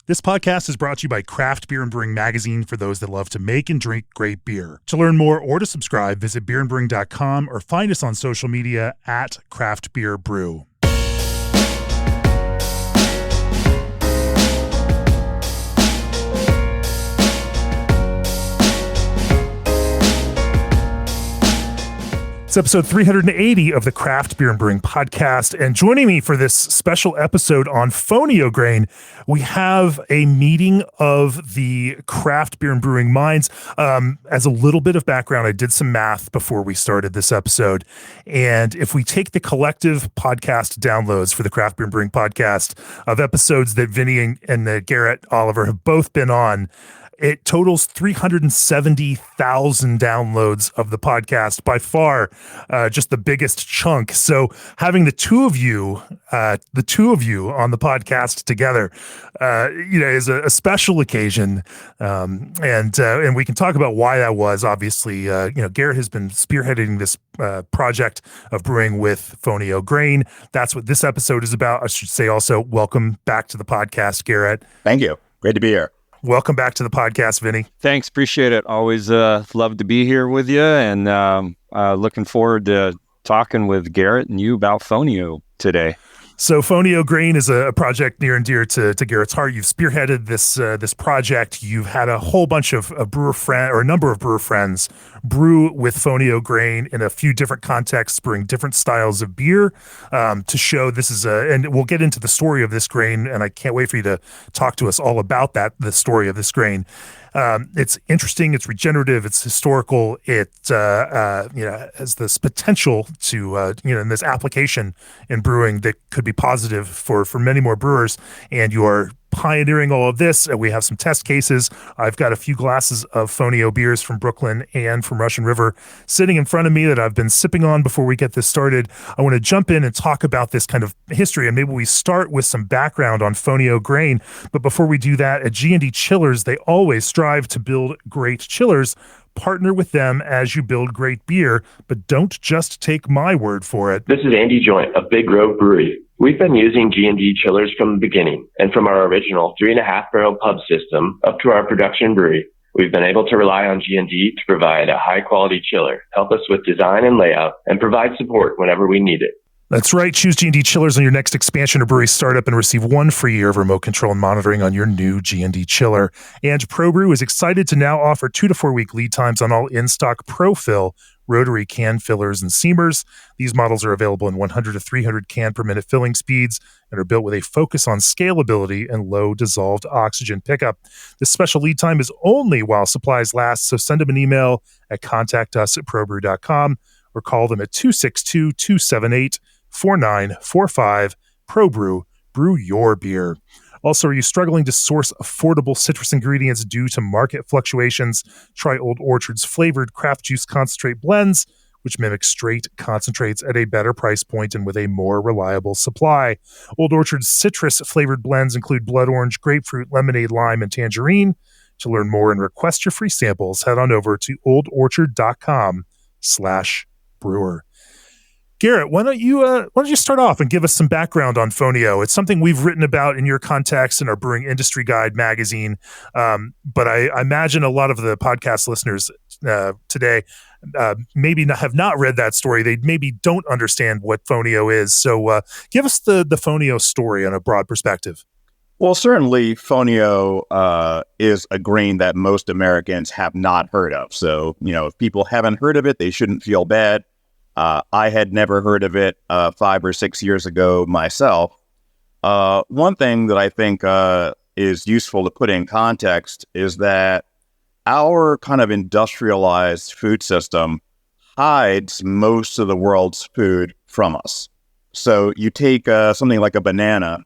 This podcast is brought to you by Craft Beer and Brewing Magazine for those that love to make and drink great beer. To learn more or to subscribe, visit beerandbrewing.com or find us on social media at Craft Beer Brew. It's episode 380 of the Craft Beer and Brewing podcast, and joining me for this special episode on Fonio grain, we have a meeting of the craft beer and brewing minds. As a little bit of background, I did some math before we started this episode, and if we take the collective podcast downloads for the Craft Beer and Brewing podcast of episodes that Vinnie and Garrett Oliver have both been on, it totals 370,000 downloads of the podcast, by far just the biggest chunk. So having the two of you on the podcast together, is a special occasion. And we can talk about why that was. Obviously, Garrett has been spearheading this project of brewing with Fonio grain. That's what this episode is about. I should say also, welcome back to the podcast, Garrett. Thank you. Great to be here. Welcome back to the podcast, Vinnie. Thanks. Appreciate it. Always love to be here with you, and looking forward to talking with Garrett and you about Fonio today. So Fonio grain is a project near and dear to Garrett's heart. You've spearheaded this project. You've had a whole bunch of a number of brewer friends brew with Fonio grain in a few different contexts, brewing different styles of beer to show this is and we'll get into the story of this grain, and I can't wait for you to talk to us all about the story of this grain. It's interesting, it's regenerative, it's historical, it has this potential to, in this application in brewing that could be positive for many more brewers, and you are pioneering all of this. We have some test cases. I've got a few glasses of Fonio beers from Brooklyn and from Russian River sitting in front of me that I've been sipping on before we get this started. I want to jump in and talk about this kind of history, and maybe we start with some background on Fonio grain. But before we do that, at G&D Chillers, they always strive to build great chillers. Partner with them as you build great beer, but don't just take my word for it. This is Andy Joint of Big Grove Brewery. We've been using G&D chillers from the beginning, and from our original 3.5 barrel pub system up to our production brewery, we've been able to rely on G&D to provide a high quality chiller, help us with design and layout, and provide support whenever we need it. That's right. Choose G&D Chillers on your next expansion or brewery startup and receive 1 free year of remote control and monitoring on your new G&D chiller. And ProBrew is excited to now offer 2 to 4 week lead times on all in-stock ProFill rotary can fillers and seamers. These models are available in 100 to 300 can per minute filling speeds and are built with a focus on scalability and low dissolved oxygen pickup. This special lead time is only while supplies last, so send them an email at contactus@probrew.com or call them at 262-278-4945. ProBrew, brew your beer. Also, are you struggling to source affordable citrus ingredients due to market fluctuations? Try Old Orchard's flavored craft juice concentrate blends, which mimic straight concentrates at a better price point and with a more reliable supply. Old Orchard's citrus flavored blends include blood orange, grapefruit, lemonade, lime, and tangerine. To learn more and request your free samples, head on over to oldorchard.com/brewer. Garrett, why don't you start off and give us some background on Fonio? It's something we've written about in your context in our Brewing Industry Guide magazine, but I imagine a lot of the podcast listeners today maybe have not read that story. They maybe don't understand what Fonio is. So give us the Fonio story on a broad perspective. Well, certainly Fonio is a grain that most Americans have not heard of. So, if people haven't heard of it, they shouldn't feel bad. I had never heard of it 5 or 6 years ago myself. One thing that I think is useful to put in context is that our kind of industrialized food system hides most of the world's food from us. So you take something like a banana,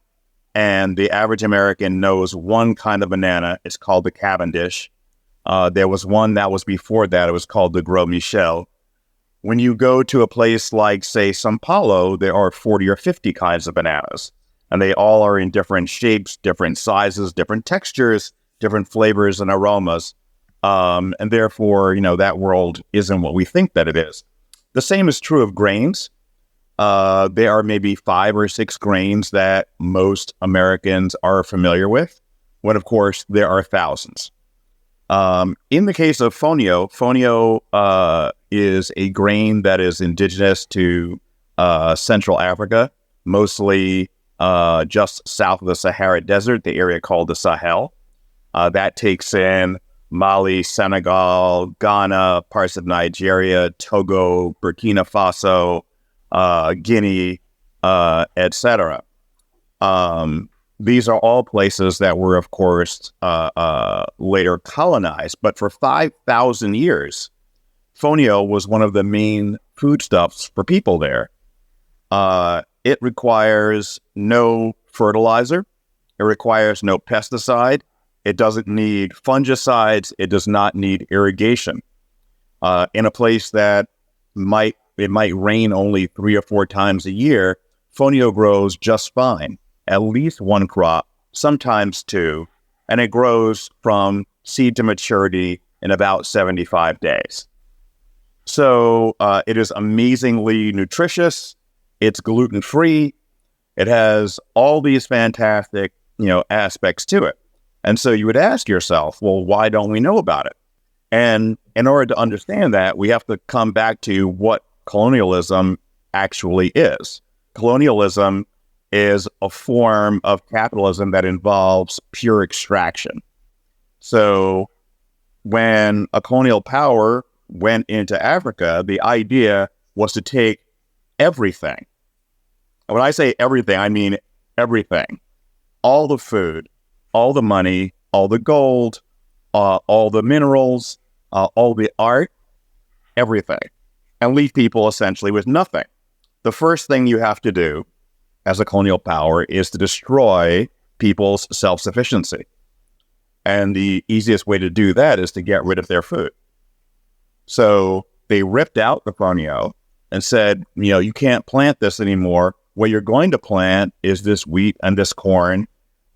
and the average American knows one kind of banana. It's called the Cavendish. There was one that was before that. It was called the Gros Michel. When you go to a place like, say, Sao Paulo, there are 40 or 50 kinds of bananas, and they all are in different shapes, different sizes, different textures, different flavors and aromas. And therefore, that world isn't what we think that it is. The same is true of grains. There are maybe 5 or 6 grains that most Americans are familiar with. when of course there are thousands. In the case of Fonio is a grain that is indigenous to Central Africa, mostly just south of the Sahara Desert, the area called the Sahel. That takes in Mali, Senegal, Ghana, parts of Nigeria, Togo, Burkina Faso, Guinea, etc. These are all places that were, of course, later colonized. But for 5,000 years, Fonio was one of the main foodstuffs for people there. It requires no fertilizer. It requires no pesticide. It doesn't need fungicides. It does not need irrigation. In a place that might rain only 3 or 4 times a year, Fonio grows just fine. At least 1 crop, sometimes 2, and it grows from seed to maturity in about 75 days. So it is amazingly nutritious. It's gluten-free. It has all these fantastic, aspects to it. And so you would ask yourself, well, why don't we know about it? And in order to understand that, we have to come back to what colonialism actually is. Colonialism is a form of capitalism that involves pure extraction. So when a colonial power went into Africa, the idea was to take everything. And when I say everything, I mean everything. All the food, all the money, all the gold, all the minerals, all the art, everything, and leave people essentially with nothing. The first thing you have to do as a colonial power is to destroy people's self-sufficiency. And the easiest way to do that is to get rid of their food. So they ripped out the Fonio and said, you can't plant this anymore. What you're going to plant is this wheat and this corn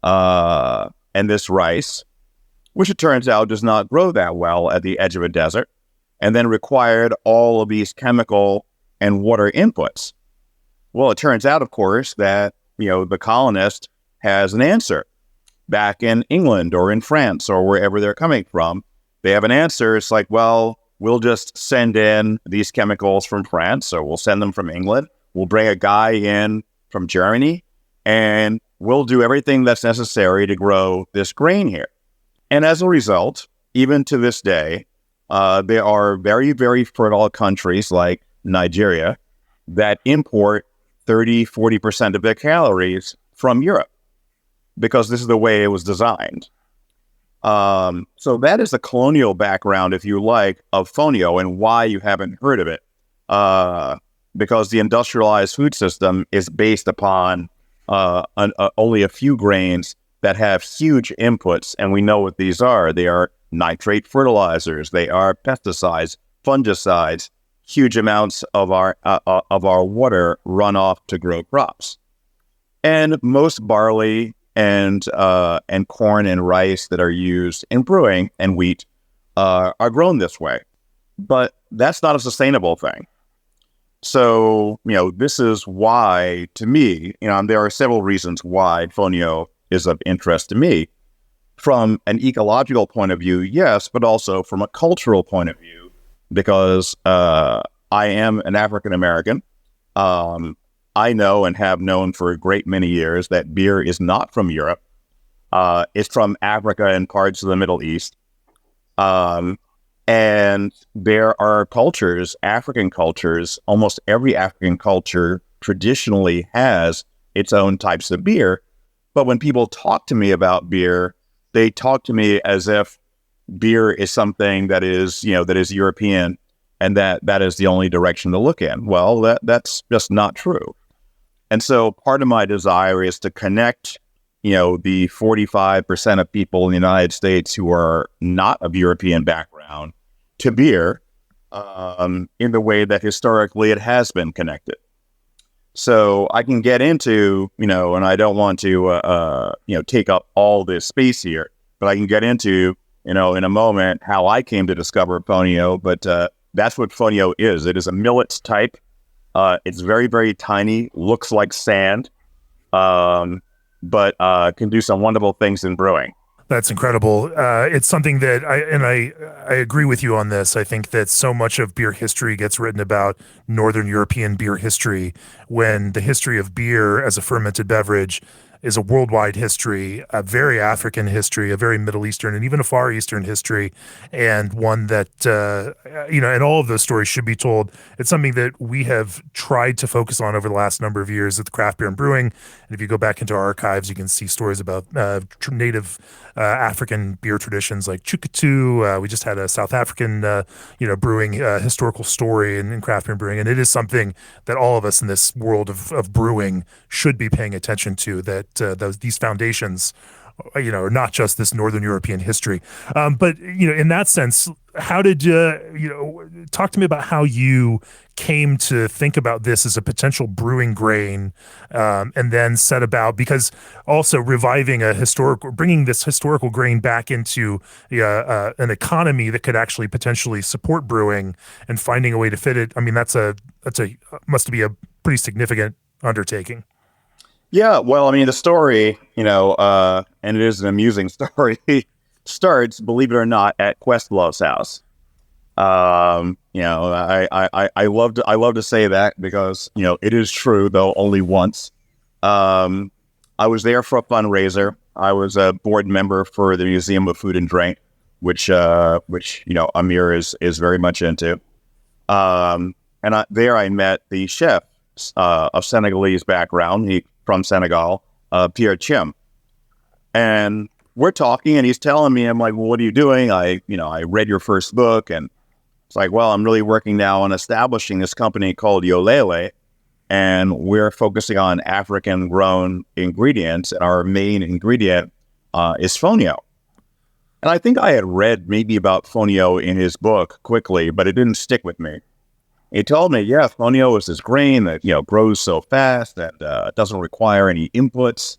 and this rice, which it turns out does not grow that well at the edge of a desert, and then required all of these chemical and water inputs. Well, it turns out, of course, that, the colonist has an answer. Back in England or in France or wherever they're coming from, they have an answer. It's like, well, we'll just send in these chemicals from France, or we'll send them from England. We'll bring a guy in from Germany, and we'll do everything that's necessary to grow this grain here. And as a result, even to this day, there are very, very fertile countries like Nigeria that import 30-40% of their calories from Europe, because this is the way it was designed. So that is the colonial background, if you like, of Fonio and why you haven't heard of it. Because the industrialized food system is based upon only a few grains that have huge inputs, and we know what these are. They are nitrate fertilizers, they are pesticides, fungicides. Huge amounts of our water run off to grow crops, and most barley and corn and rice that are used in brewing and wheat are grown this way. But that's not a sustainable thing. So this is why, to me, there are several reasons why Fonio is of interest to me. From an ecological point of view, yes, but also from a cultural point of view, because I am an African American. I know and have known for a great many years that beer is not from Europe. It's from Africa and parts of the Middle East. And there are cultures, African cultures, almost every African culture traditionally has its own types of beer. But when people talk to me about beer, they talk to me as if beer is something that is European, and that is the only direction to look in. Well, that's just not true. And so part of my desire is to connect, the 45% of people in the United States who are not of European background to beer in the way that historically it has been connected. So I can get into, and I don't want to, take up all this space here, but I can get into, in a moment, how I came to discover Fonio. But that's what Fonio is. It is a millet type. It's very, very tiny, looks like sand, but can do some wonderful things in brewing. That's incredible. It's something that I agree with you on this. I think that so much of beer history gets written about Northern European beer history when the history of beer as a fermented beverage is a worldwide history, a very African history, a very Middle Eastern, and even a Far Eastern history, and one that and all of those stories should be told. It's something that we have tried to focus on over the last number of years at the Craft Beer and Brewing. And if you go back into our archives, you can see stories about native African beer traditions like Chukatu. We just had a South African, brewing historical story in craft beer and brewing, and it is something that all of us in this world of brewing should be paying attention to. That these foundations, are not just this Northern European history, but in that sense, how did talk to me about how you came to think about this as a potential brewing grain, and then set about, because also reviving bringing this historical grain back into an economy that could actually potentially support brewing and finding a way to fit it. I mean, that's must be a pretty significant undertaking. Yeah, well, I mean, the story, and it is an amusing story, starts, believe it or not, at Questlove's house. I love to say that because, it is true, though only once. I was there for a fundraiser. I was a board member for the Museum of Food and Drink, which Amir is very much into. There I met the chef of Senegalese background. From Senegal, Pierre Chim. And we're talking and he's telling me, I'm like, well, what are you doing? I read your first book, and it's like, well, I'm really working now on establishing this company called Yolele, and we're focusing on African grown ingredients. And our main ingredient is Fonio. And I think I had read maybe about Fonio in his book quickly, but it didn't stick with me. He told me, yeah, Fonio is this grain that, grows so fast that doesn't require any inputs,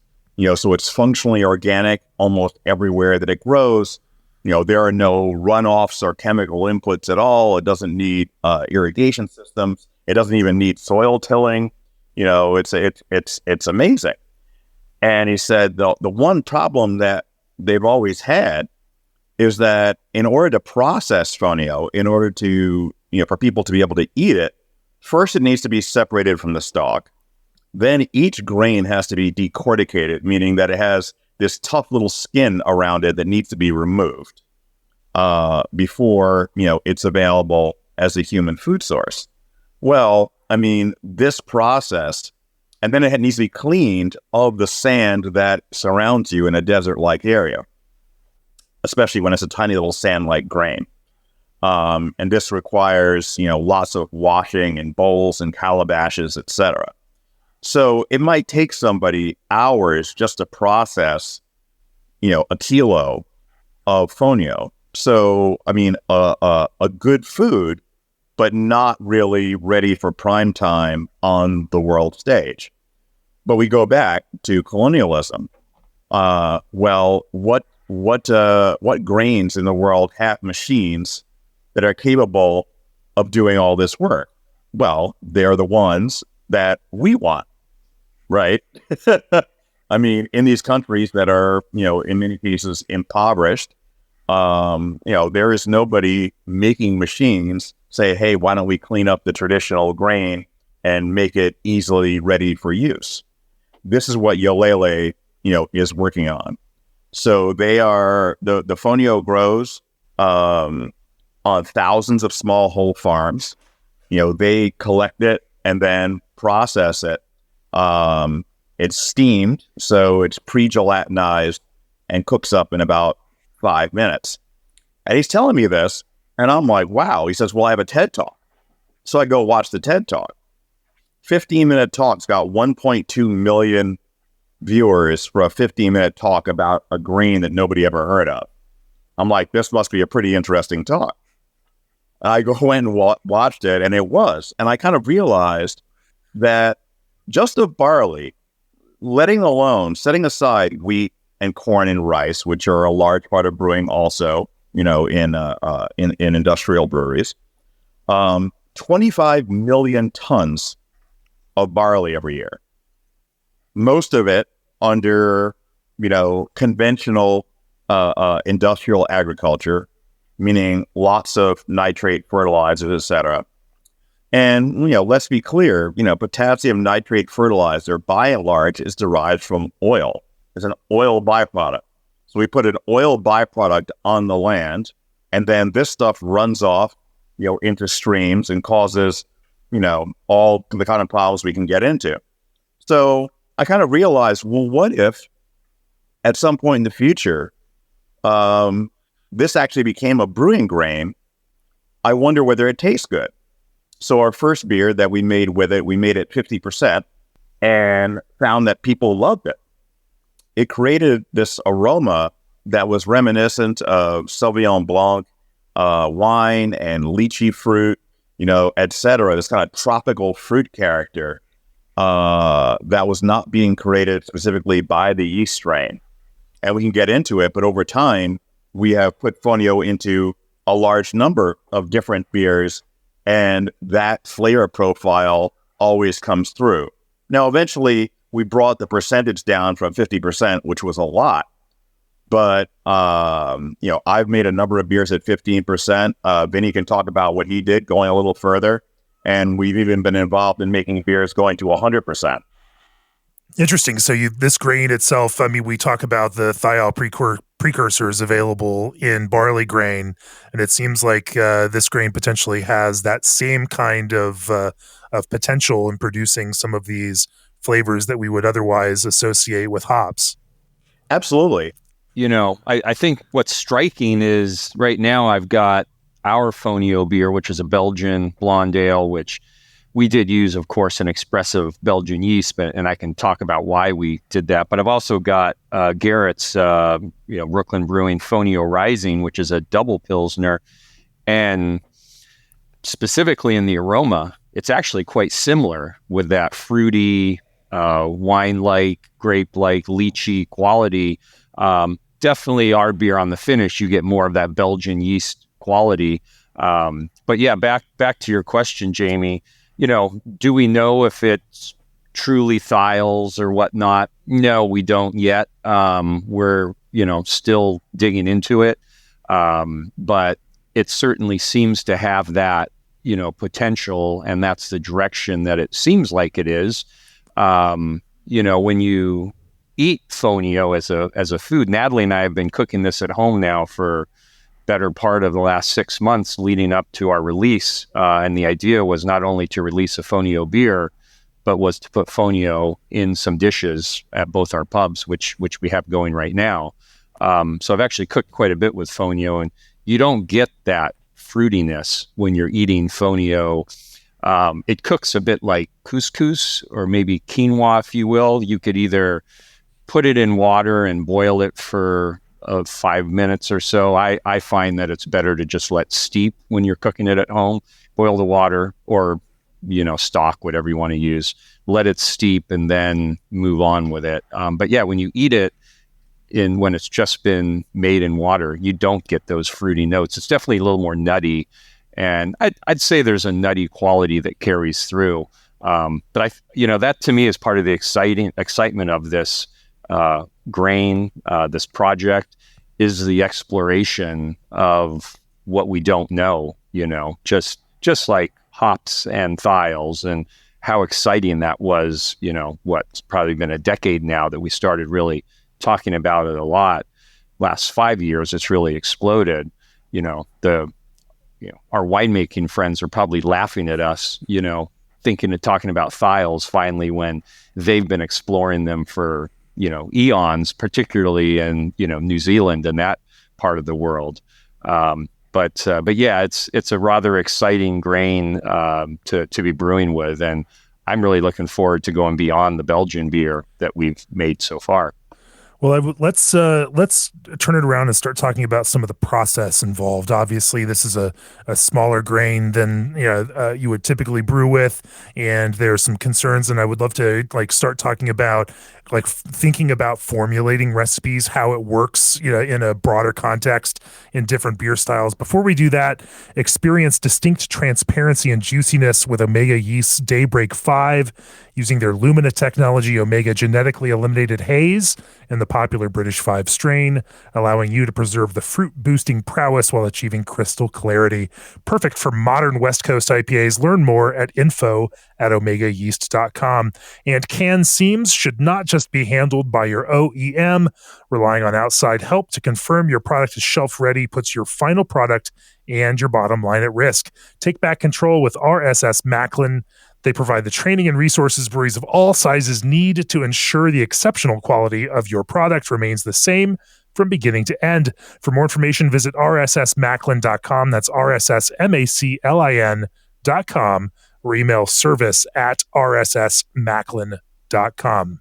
so it's functionally organic almost everywhere that it grows. There are no runoffs or chemical inputs at all. It doesn't need irrigation systems. It doesn't even need soil tilling. It's amazing. And he said the one problem that they've always had is that in order to process Fonio, in order to for people to be able to eat it, first it needs to be separated from the stalk. Then each grain has to be decorticated, meaning that it has this tough little skin around it that needs to be removed before, it's available as a human food source. Well, I mean, this process, and then it needs to be cleaned of the sand that surrounds you in a desert-like area, especially when it's a tiny little sand-like grain. And this requires, lots of washing in bowls and calabashes, etc. So it might take somebody hours just to process, a kilo of Fonio. So, I mean, a good food, but not really ready for prime time on the world stage. But we go back to colonialism. What grains in the world have machines that are capable of doing all this work? Well, they're the ones that we want, right? I mean, in these countries that are, in many cases impoverished, there is nobody making machines say, hey, why don't we clean up the traditional grain and make it easily ready for use? This is what Yolele, is working on. So they are, the Fonio grows on thousands of small whole farms. They collect it and then process it. It's steamed, so it's pre-gelatinized and cooks up in about 5 minutes. And he's telling me this, and I'm like, wow. He says, well, I have a TED Talk. So I go watch the TED Talk. 15-minute talk's got 1.2 million viewers for a 15-minute talk about a grain that nobody ever heard of. I'm like, this must be a pretty interesting talk. I go and watched it, and it was. And I kind of realized that just of barley, setting aside wheat and corn and rice, which are a large part of brewing also, in industrial breweries, 25 million tons of barley every year. Most of it under, conventional industrial agriculture, meaning lots of nitrate fertilizers, etc. And, let's be clear, potassium nitrate fertilizer, by and large, is derived from oil. It's an oil byproduct. So we put an oil byproduct on the land, and then this stuff runs off, into streams and causes, all the kind of problems we can get into. So I kind of realized, well, what if at some point in the future, this actually became a brewing grain? I wonder whether it tastes good. So our first beer that we made with it, we made it 50% and found that people loved it. It created this aroma that was reminiscent of Sauvignon Blanc, wine and lychee fruit, et cetera. This kind of tropical fruit character that was not being created specifically by the yeast strain. And we can get into it, but over time, we have put Fonio into a large number of different beers, and that flavor profile always comes through. Now, eventually, we brought the percentage down from 50%, which was a lot. But, I've made a number of beers at 15%. Vinnie can talk about what he did going a little further. And we've even been involved in making beers going to 100%. Interesting. So this grain itself, we talk about the thiol precursors available in barley grain, and it seems like this grain potentially has that same kind of potential in producing some of these flavors that we would otherwise associate with hops. Absolutely. I think what's striking is right now I've got our Fonio beer, which is a Belgian blonde ale, which we did use, of course, an expressive Belgian yeast, and I can talk about why we did that. But I've also got Garrett's, Brooklyn Brewing Fonio Rising, which is a double Pilsner. And specifically in the aroma, it's actually quite similar with that fruity, wine-like, grape-like, lychee quality. Definitely our beer on the finish, you get more of that Belgian yeast quality. But yeah, back to your question, Jamie. Do we know if it's truly thiols or whatnot? No, we don't yet. We're, still digging into it. But it certainly seems to have that, potential, and that's the direction that it seems like it is. When you eat Fonio as a food, Natalie and I have been cooking this at home now for better part of the last 6 months leading up to our release. And the idea was not only to release a Fonio beer, but was to put Fonio in some dishes at both our pubs, which we have going right now. So I've actually cooked quite a bit with Fonio, and you don't get that fruitiness when you're eating Fonio. It cooks a bit like couscous or maybe quinoa, if you will. You could either put it in water and boil it for 5 minutes or so. I find that it's better to just let steep when you're cooking it at home. Boil the water or, stock, whatever you want to use. Let it steep and then move on with it. But yeah, when you eat it when it's just been made in water, you don't get those fruity notes. It's definitely a little more nutty. And I'd say there's a nutty quality that carries through. But that to me is part of the excitement of this grain, this project, is the exploration of what we don't know, just like hops and thiols, and how exciting that was, what's probably been a decade now that we started really talking about it a lot. Last 5 years, it's really exploded. Our winemaking friends are probably laughing at us, thinking of talking about thiols finally when they've been exploring them for eons, particularly in New Zealand and that part of the world. But yeah, it's a rather exciting grain to be brewing with, and I'm really looking forward to going beyond the Belgian beer that we've made so far. Well, let's turn it around and start talking about some of the process involved. Obviously, this is a smaller grain than you would typically brew with, and there's some concerns. And I would love to start talking about like thinking about formulating recipes, how it works, in a broader context in different beer styles. Before we do that, experience distinct transparency and juiciness with Omega Yeast's Daybreak 5 using their Lumina technology. Omega genetically eliminated haze in the popular British 5 strain, allowing you to preserve the fruit-boosting prowess while achieving crystal clarity. Perfect for modern West Coast IPAs. Learn more at info@omegayeast.com. And can seams should not just be handled by your OEM. Relying on outside help to confirm your product is shelf-ready puts your final product and your bottom line at risk. Take back control with RSS Macklin. They provide the training and resources breweries of all sizes need to ensure the exceptional quality of your product remains the same from beginning to end. For more information, visit rssmacklin.com. That's rssmacklin.com, or email service@rssmacklin.com.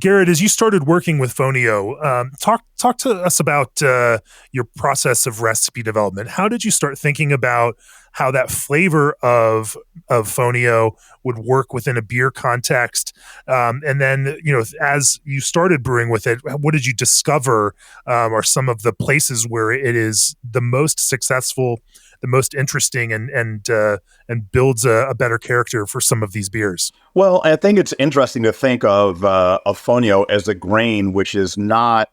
Garrett, as you started working with Fonio, talk to us about your process of recipe development. How did you start thinking about how that flavor of Fonio would work within a beer context? And then, as you started brewing with it, what did you discover are some of the places where it is the most successful, the most interesting, and builds a better character for some of these beers? Well, I think it's interesting to think of Fonio as a grain, which is not,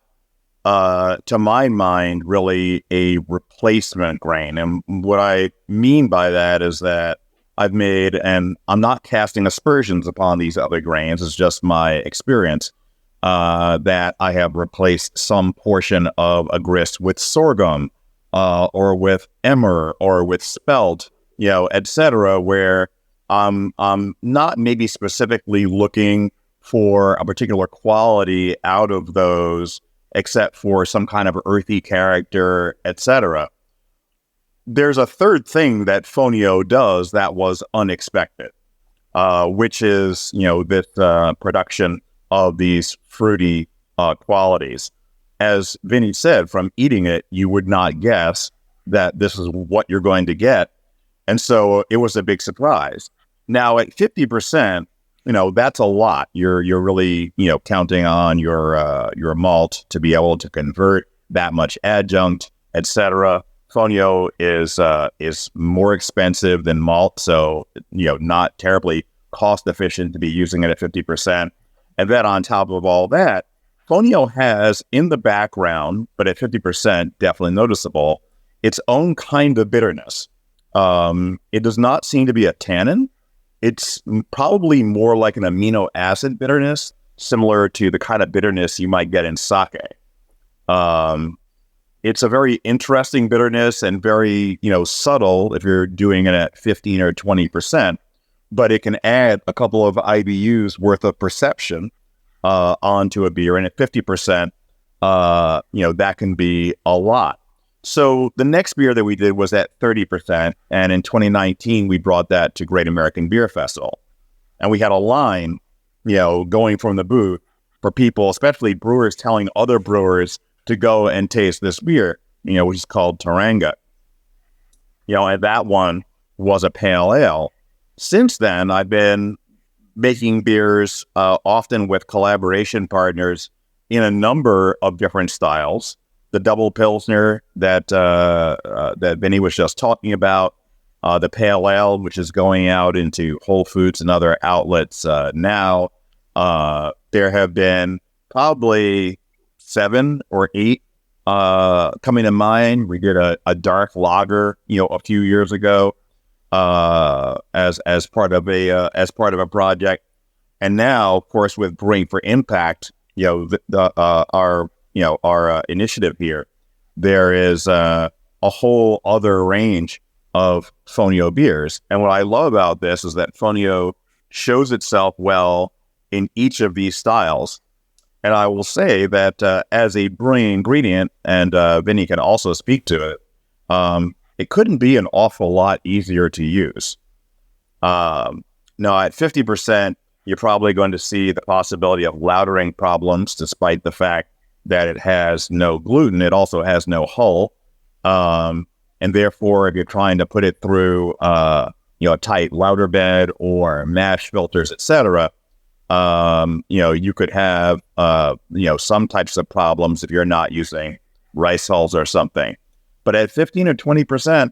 to my mind, really a replacement grain. And what I mean by that is that I've made, and I'm not casting aspersions upon these other grains, it's just my experience, that I have replaced some portion of a grist with sorghum, or with emmer, or with spelt, etc., where I'm not maybe specifically looking for a particular quality out of those, except for some kind of earthy character, etc. There's a third thing that Fonio does that was unexpected, which is, this production of these fruity qualities. As Vinnie said, from eating it, you would not guess that this is what you're going to get. And so it was a big surprise. Now at 50%, that's a lot. You're really, counting on your malt to be able to convert that much adjunct, etc. Fonio is more expensive than malt, so not terribly cost efficient to be using it at 50%. And then on top of all that, Fonio has in the background, but at 50%, definitely noticeable, its own kind of bitterness. It does not seem to be a tannin. It's probably more like an amino acid bitterness, similar to the kind of bitterness you might get in sake. It's a very interesting bitterness and very, subtle if you're doing it at 15 or 20%, but it can add a couple of IBUs worth of perception onto a beer. And at 50%, that can be a lot. So the next beer that we did was at 30%. And in 2019, we brought that to Great American Beer Festival. And we had a line, going from the booth for people, especially brewers, telling other brewers to go and taste this beer, which is called Taranga. And that one was a pale ale. Since then, I've been making beers often with collaboration partners in a number of different styles. The double pilsner that Vinnie was just talking about, the pale ale, which is going out into Whole Foods and other outlets now. There have been probably 7 or 8 coming to mind. We did a dark lager, a few years ago, as part of a project, and now, of course, with Brewing for Impact, our initiative here, there is a whole other range of Fonio beers. And what I love about this is that Fonio shows itself well in each of these styles. And I will say that as a brewing ingredient, and Vinnie can also speak to it, it couldn't be an awful lot easier to use. Now, at 50%, you're probably going to see the possibility of lautering problems, despite the fact that it has no gluten. It also has no hull. And therefore, if you're trying to put it through, a tight lauter bed or mash filters, etc., You could have, some types of problems if you're not using rice hulls or something. But at 15 or 20%,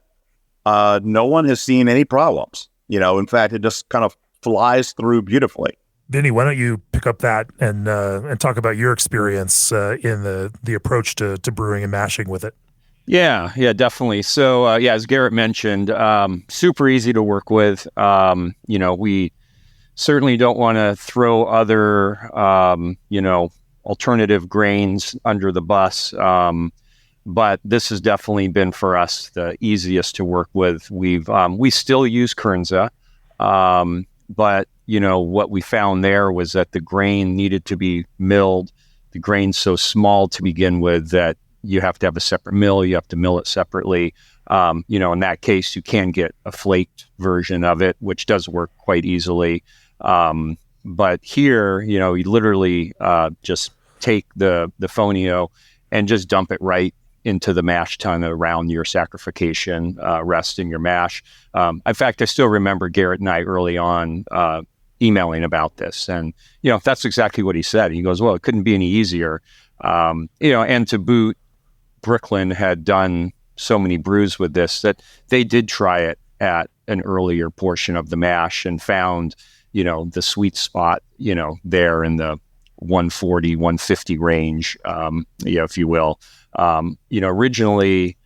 no one has seen any problems. In fact, it just kind of flies through beautifully. Vinnie, why don't you pick up that and talk about your experience in the approach to brewing and mashing with it? Yeah, definitely. So, as Garrett mentioned, super easy to work with. We certainly don't want to throw other, alternative grains under the bus. But this has definitely been for us the easiest to work with. We still use Kernza, but what we found there was that the grain needed to be milled. The grain's so small to begin with that you have to have a separate mill. You have to mill it separately. In that case, you can get a flaked version of it, which does work quite easily. But here, you literally just take the Fonio and just dump it right into the mash tun around your saccharification rest in your mash. In fact, I still remember Garrett and I early on emailing about this. And, that's exactly what he said. He goes, well, it couldn't be any easier. And to boot, Brooklyn had done so many brews with this that they did try it at an earlier portion of the mash and found, the sweet spot, there in the 140, 150 range, if you will. Originally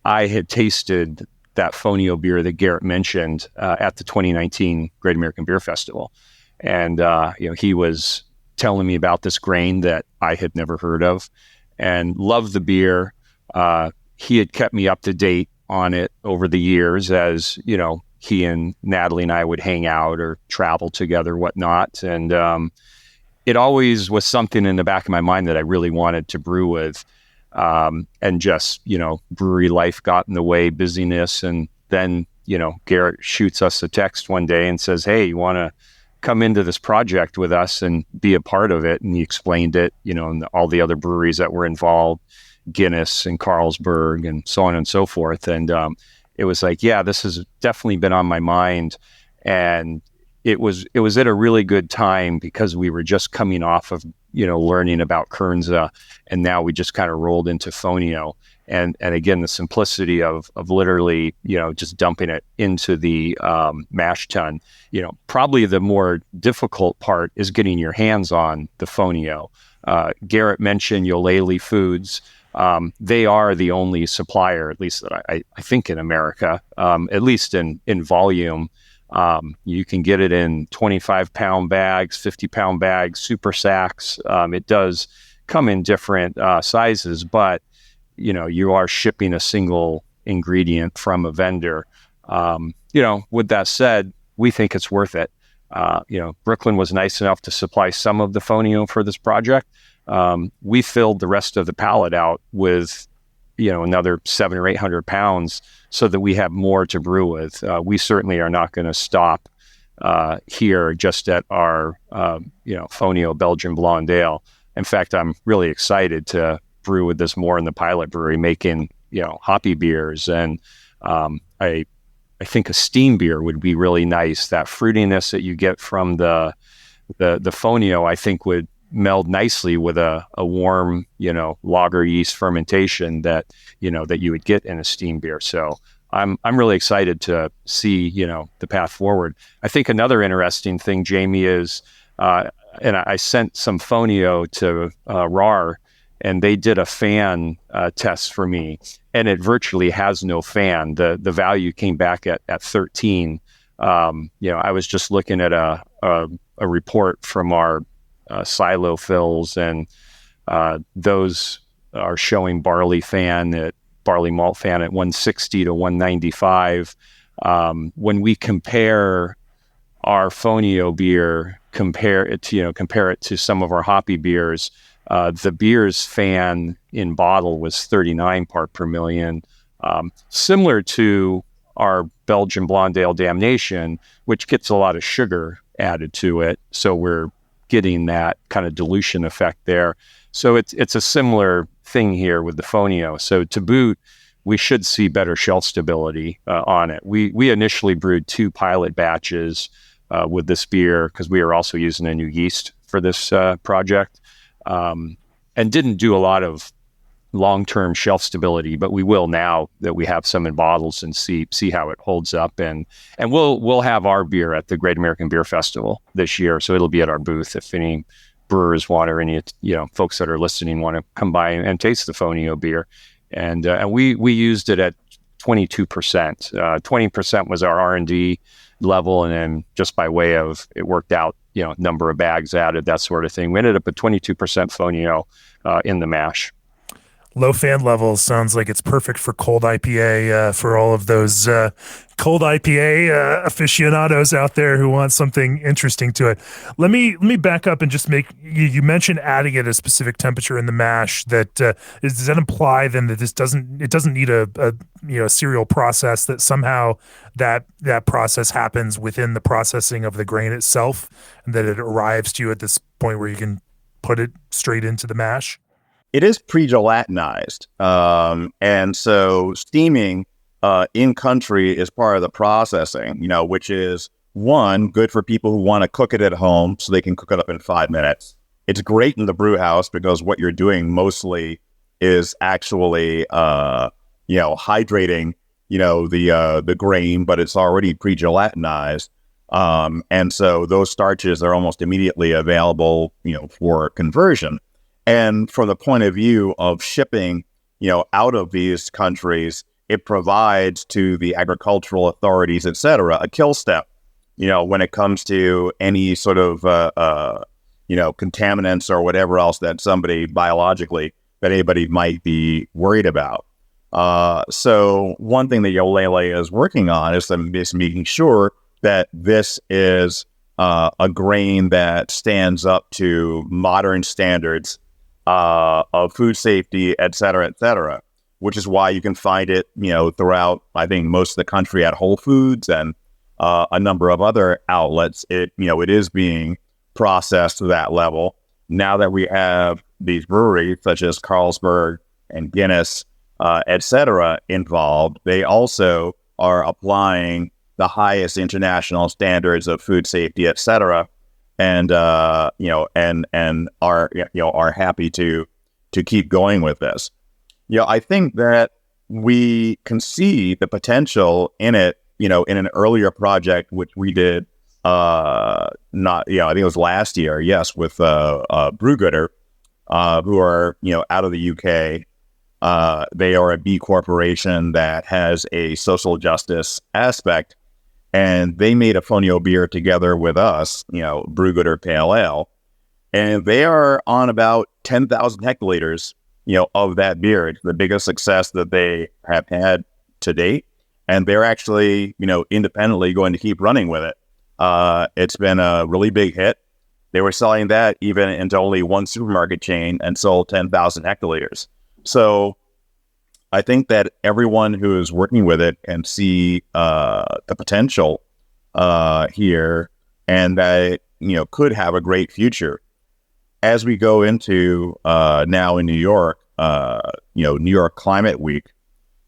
I had tasted that Fonio beer that Garrett mentioned at the 2019 Great American Beer Festival. And, he was telling me about this grain that I had never heard of and loved the beer. He had kept me up to date on it over the years as, he and Natalie and I would hang out or travel together, whatnot. And it always was something in the back of my mind that I really wanted to brew with. And just, brewery life got in the way, busyness. And then, Garrett shoots us a text one day and says, hey, you want to come into this project with us and be a part of it? And he explained it, and all the other breweries that were involved, Guinness and Carlsberg and so on and so forth. And it was like, yeah, this has definitely been on my mind. And it was at a really good time because we were just coming off of, learning about Kernza, and now we just kind of rolled into Fonio. And again, the simplicity of literally, just dumping it into the mash tun. Probably the more difficult part is getting your hands on the Fonio. Garrett mentioned Yolele Foods. They are the only supplier, at least that I think in America, at least in volume. You can get it in 25-pound bags, 50-pound bags, super sacks. It does come in different sizes, but you are shipping a single ingredient from a vendor. With that said, we think it's worth it. Brooklyn was nice enough to supply some of the Fonio for this project. We filled the rest of the pallet out with, another 700 or 800 pounds so that we have more to brew with. We certainly are not going to stop here just at our, Fonio Belgian Blonde Ale. In fact, I'm really excited to brew with this more in the pilot brewery, making, hoppy beers. And I think a steam beer would be really nice. That fruitiness that you get from the Fonio, I think would meld nicely with a warm, lager yeast fermentation that you would get in a steam beer. So I'm really excited to see, the path forward. I think another interesting thing, Jamie, is, and I sent some Fonio to RAR, and they did a fan test for me, and it virtually has no fan. The value came back at 13. I was just looking at a report from our silo fills, and those are showing barley malt fan at 160 to 195. When we compare our Fonio beer, compare it to some of our hoppy beers, the beer's fan in bottle was 39 part per million, similar to our Belgian Blonde Ale Damnation, which gets a lot of sugar added to it. So we're getting that kind of dilution effect there. So it's a similar thing here with the Fonio. So to boot, we should see better shelf stability on it. We initially brewed 2 pilot batches with this beer, because we are also using a new yeast for this project, and didn't do a lot of long-term shelf stability, but we will now that we have some in bottles and see how it holds up. And we'll have our beer at the Great American Beer Festival this year, so it'll be at our booth if any brewers want, or any folks that are listening want to come by and taste the Fonio beer. And we used it at 22%. 20% was our R&D level, and then just by way of it worked out, number of bags added, that sort of thing. We ended up at 22% Fonio in the mash. Low fan levels sounds like it's perfect for cold IPA, for all of those cold IPA aficionados out there who want something interesting to it. Let me back up and just make you mentioned adding it at a specific temperature in the mash. Does that imply then that it doesn't need a serial process, that somehow that process happens within the processing of the grain itself, and that it arrives to you at this point where you can put it straight into the mash? It is pre-gelatinized, and so steaming in country is part of the processing, which is, one, good for people who want to cook it at home so they can cook it up in 5 minutes. It's great in the brew house because what you're doing mostly is actually, hydrating, the grain, but it's already pre-gelatinized. And so those starches are almost immediately available, for conversion. And from the point of view of shipping, out of these countries, it provides to the agricultural authorities, et cetera, a kill step, when it comes to any sort of, contaminants or whatever else that anybody might be worried about. So one thing that Yolele is working on is making sure that this is a grain that stands up to modern standards of food safety, et cetera, which is why you can find it, throughout, I think, most of the country at Whole Foods and a number of other outlets. It is being processed to that level. Now that we have these breweries such as Carlsberg and Guinness, et cetera, involved, they also are applying the highest international standards of food safety, et cetera, and are happy to keep going with this. I think that we can see the potential in it, in an earlier project which we did, I think it was last year, yes, with Brewgooder, who are out of the UK. They are a B corporation that has a social justice aspect. And they made a Fonio beer together with us, Brewgooder Pale Ale, and they are on about 10,000 hectoliters, of that beer. It's the biggest success that they have had to date, and they're actually, independently going to keep running with it. It's been a really big hit. They were selling that even into only one supermarket chain and sold 10,000 hectoliters. So I think that everyone who is working with it can see the potential here, and that it, could have a great future. As we go into now in New York, New York Climate Week,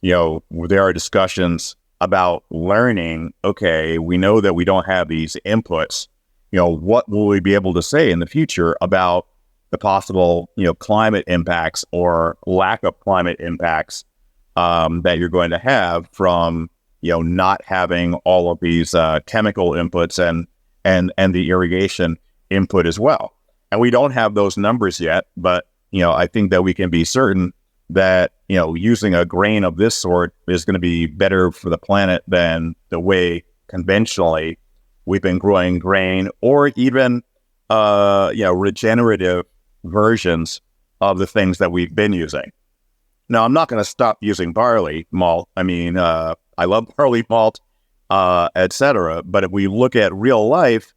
there are discussions about learning, okay, we know that we don't have these inputs, what will we be able to say in the future about the possible, climate impacts or lack of climate impacts that you're going to have from, not having all of these chemical inputs and the irrigation input as well. And we don't have those numbers yet, but, I think that we can be certain that, using a grain of this sort is going to be better for the planet than the way conventionally we've been growing grain, or even, regenerative versions of the things that we've been using. Now, I'm not going to stop using barley malt. I mean, I love barley malt, et cetera. But if we look at real life,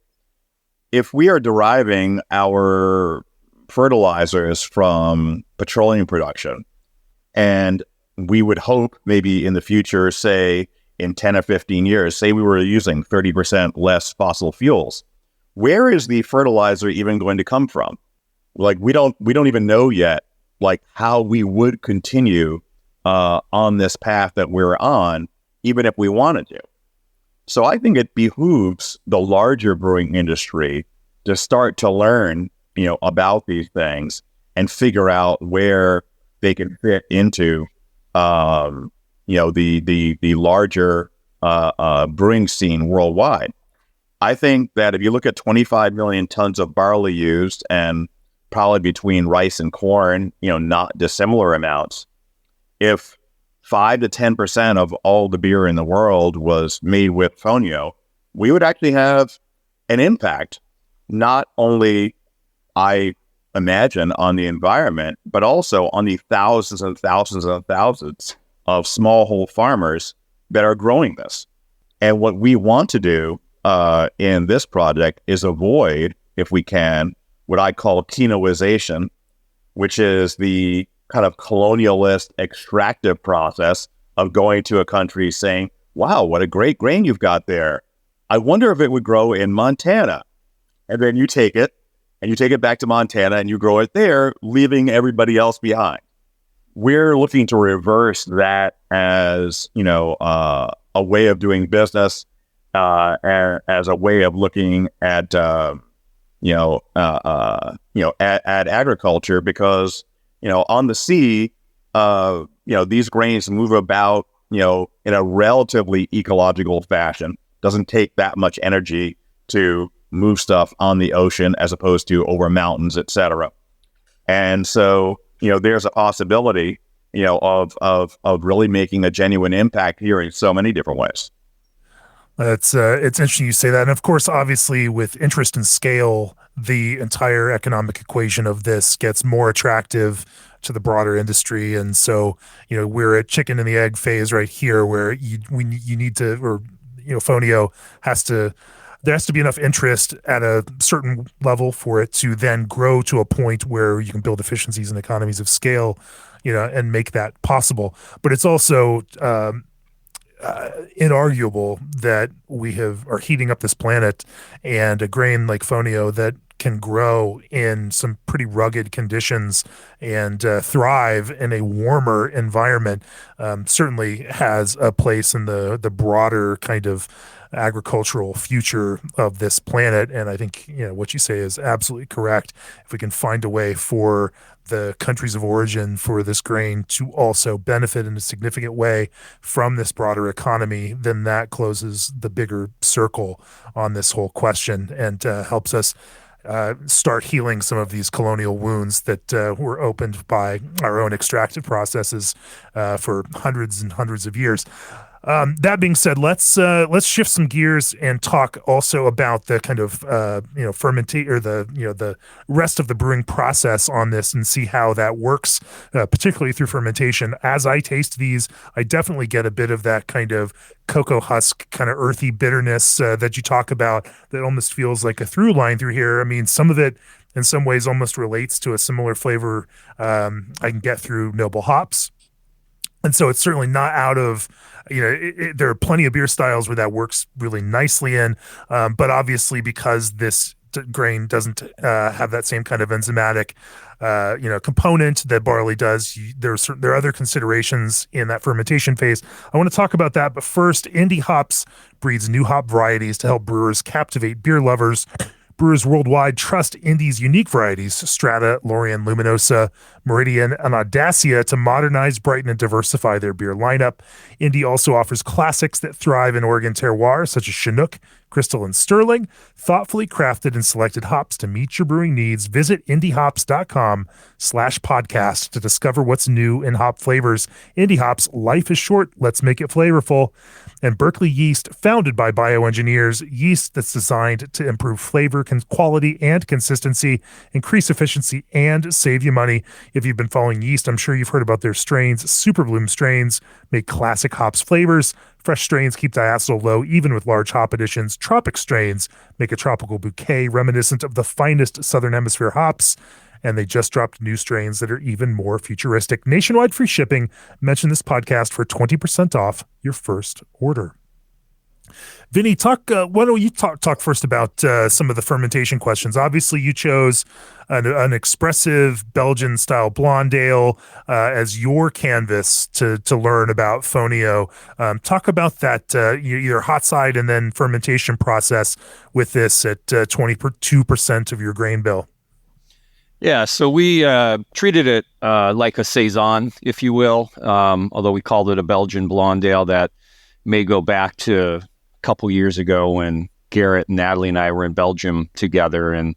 if we are deriving our fertilizers from petroleum production, and we would hope maybe in the future, say in 10 or 15 years, say we were using 30% less fossil fuels, where is the fertilizer even going to come from? Like, we don't even know yet, like, how we would continue on this path that we're on, even if we wanted to. So I think it behooves the larger brewing industry to start to learn, about these things and figure out where they can fit into, the larger brewing scene worldwide. I think that if you look at 25 million tons of barley used and probably between rice and corn, not dissimilar amounts, if 5 to 10% of all the beer in the world was made with Fonio, we would actually have an impact, not only, I imagine, on the environment, but also on the thousands and thousands and thousands of smallholder farmers that are growing this. And what we want to do in this project is avoid, if we can, what I call Kinoization, which is the kind of colonialist extractive process of going to a country saying, wow, what a great grain you've got there. I wonder if it would grow in Montana. And then you take it back to Montana and you grow it there, leaving everybody else behind. We're looking to reverse that as, a way of doing business, as a way of looking at, at agriculture, because, on the sea, these grains move about, in a relatively ecological fashion. Doesn't take that much energy to move stuff on the ocean as opposed to over mountains, et cetera. And so, there's a possibility, of really making a genuine impact here in so many different ways. It's interesting you say that. And of course, obviously, with interest and scale, the entire economic equation of this gets more attractive to the broader industry. And so, we're at chicken and the egg phase right here, where you need to, or, Fonio there has to be enough interest at a certain level for it to then grow to a point where you can build efficiencies and economies of scale, and make that possible. But it's also inarguable that we are heating up this planet, and a grain like Fonio that can grow in some pretty rugged conditions and thrive in a warmer environment certainly has a place in the broader kind of agricultural future of this planet. And I think what you say is absolutely correct. If we can find a way for the countries of origin for this grain to also benefit in a significant way from this broader economy, then that closes the bigger circle on this whole question and helps us start healing some of these colonial wounds that were opened by our own extractive processes for hundreds and hundreds of years. That being said, let's shift some gears and talk also about the kind of fermentation, or the rest of the brewing process on this, and see how that works, particularly through fermentation. As I taste these, I definitely get a bit of that kind of cocoa husk, kind of earthy bitterness that you talk about, that almost feels like a through line through here. I mean, some of it in some ways almost relates to a similar flavor I can get through noble hops. And so it's certainly not out of, there are plenty of beer styles where that works really nicely in, but obviously because this grain doesn't have that same kind of enzymatic, component that barley does, there are other considerations in that fermentation phase. I want to talk about that, but first, Indie Hops breeds new hop varieties to help brewers captivate beer lovers. Brewers worldwide trust Indie's unique varieties, Strata, Lorien, Luminosa, Meridian, and Audacia, to modernize, brighten, and diversify their beer lineup. Indie also offers classics that thrive in Oregon terroir, such as Chinook, Crystal, and Sterling, thoughtfully crafted and selected hops to meet your brewing needs. Visit indiehops.com/podcast to discover what's new in hop flavors. Indie Hops, life is short, let's make it flavorful. And Berkeley Yeast, founded by bioengineers, yeast that's designed to improve flavor, quality, and consistency, increase efficiency, and save you money. If you've been following yeast, I'm sure you've heard about their strains. Super Bloom strains make classic hops flavors. Fresh strains keep diacetyl low, even with large hop additions. Tropic strains make a tropical bouquet reminiscent of the finest Southern Hemisphere hops. And they just dropped new strains that are even more futuristic. Nationwide free shipping. Mention this podcast for 20% off your first order. Vinny, talk. Why don't you talk first about some of the fermentation questions? Obviously, you chose an expressive Belgian style blonde ale as your canvas to learn about Fonio. Talk about that either hot side and then fermentation process with this at 22% of your grain bill. Yeah, so we treated it like a saison, if you will, although we called it a Belgian blonde ale. That may go back to couple years ago when Garrett, Natalie, and I were in Belgium together, and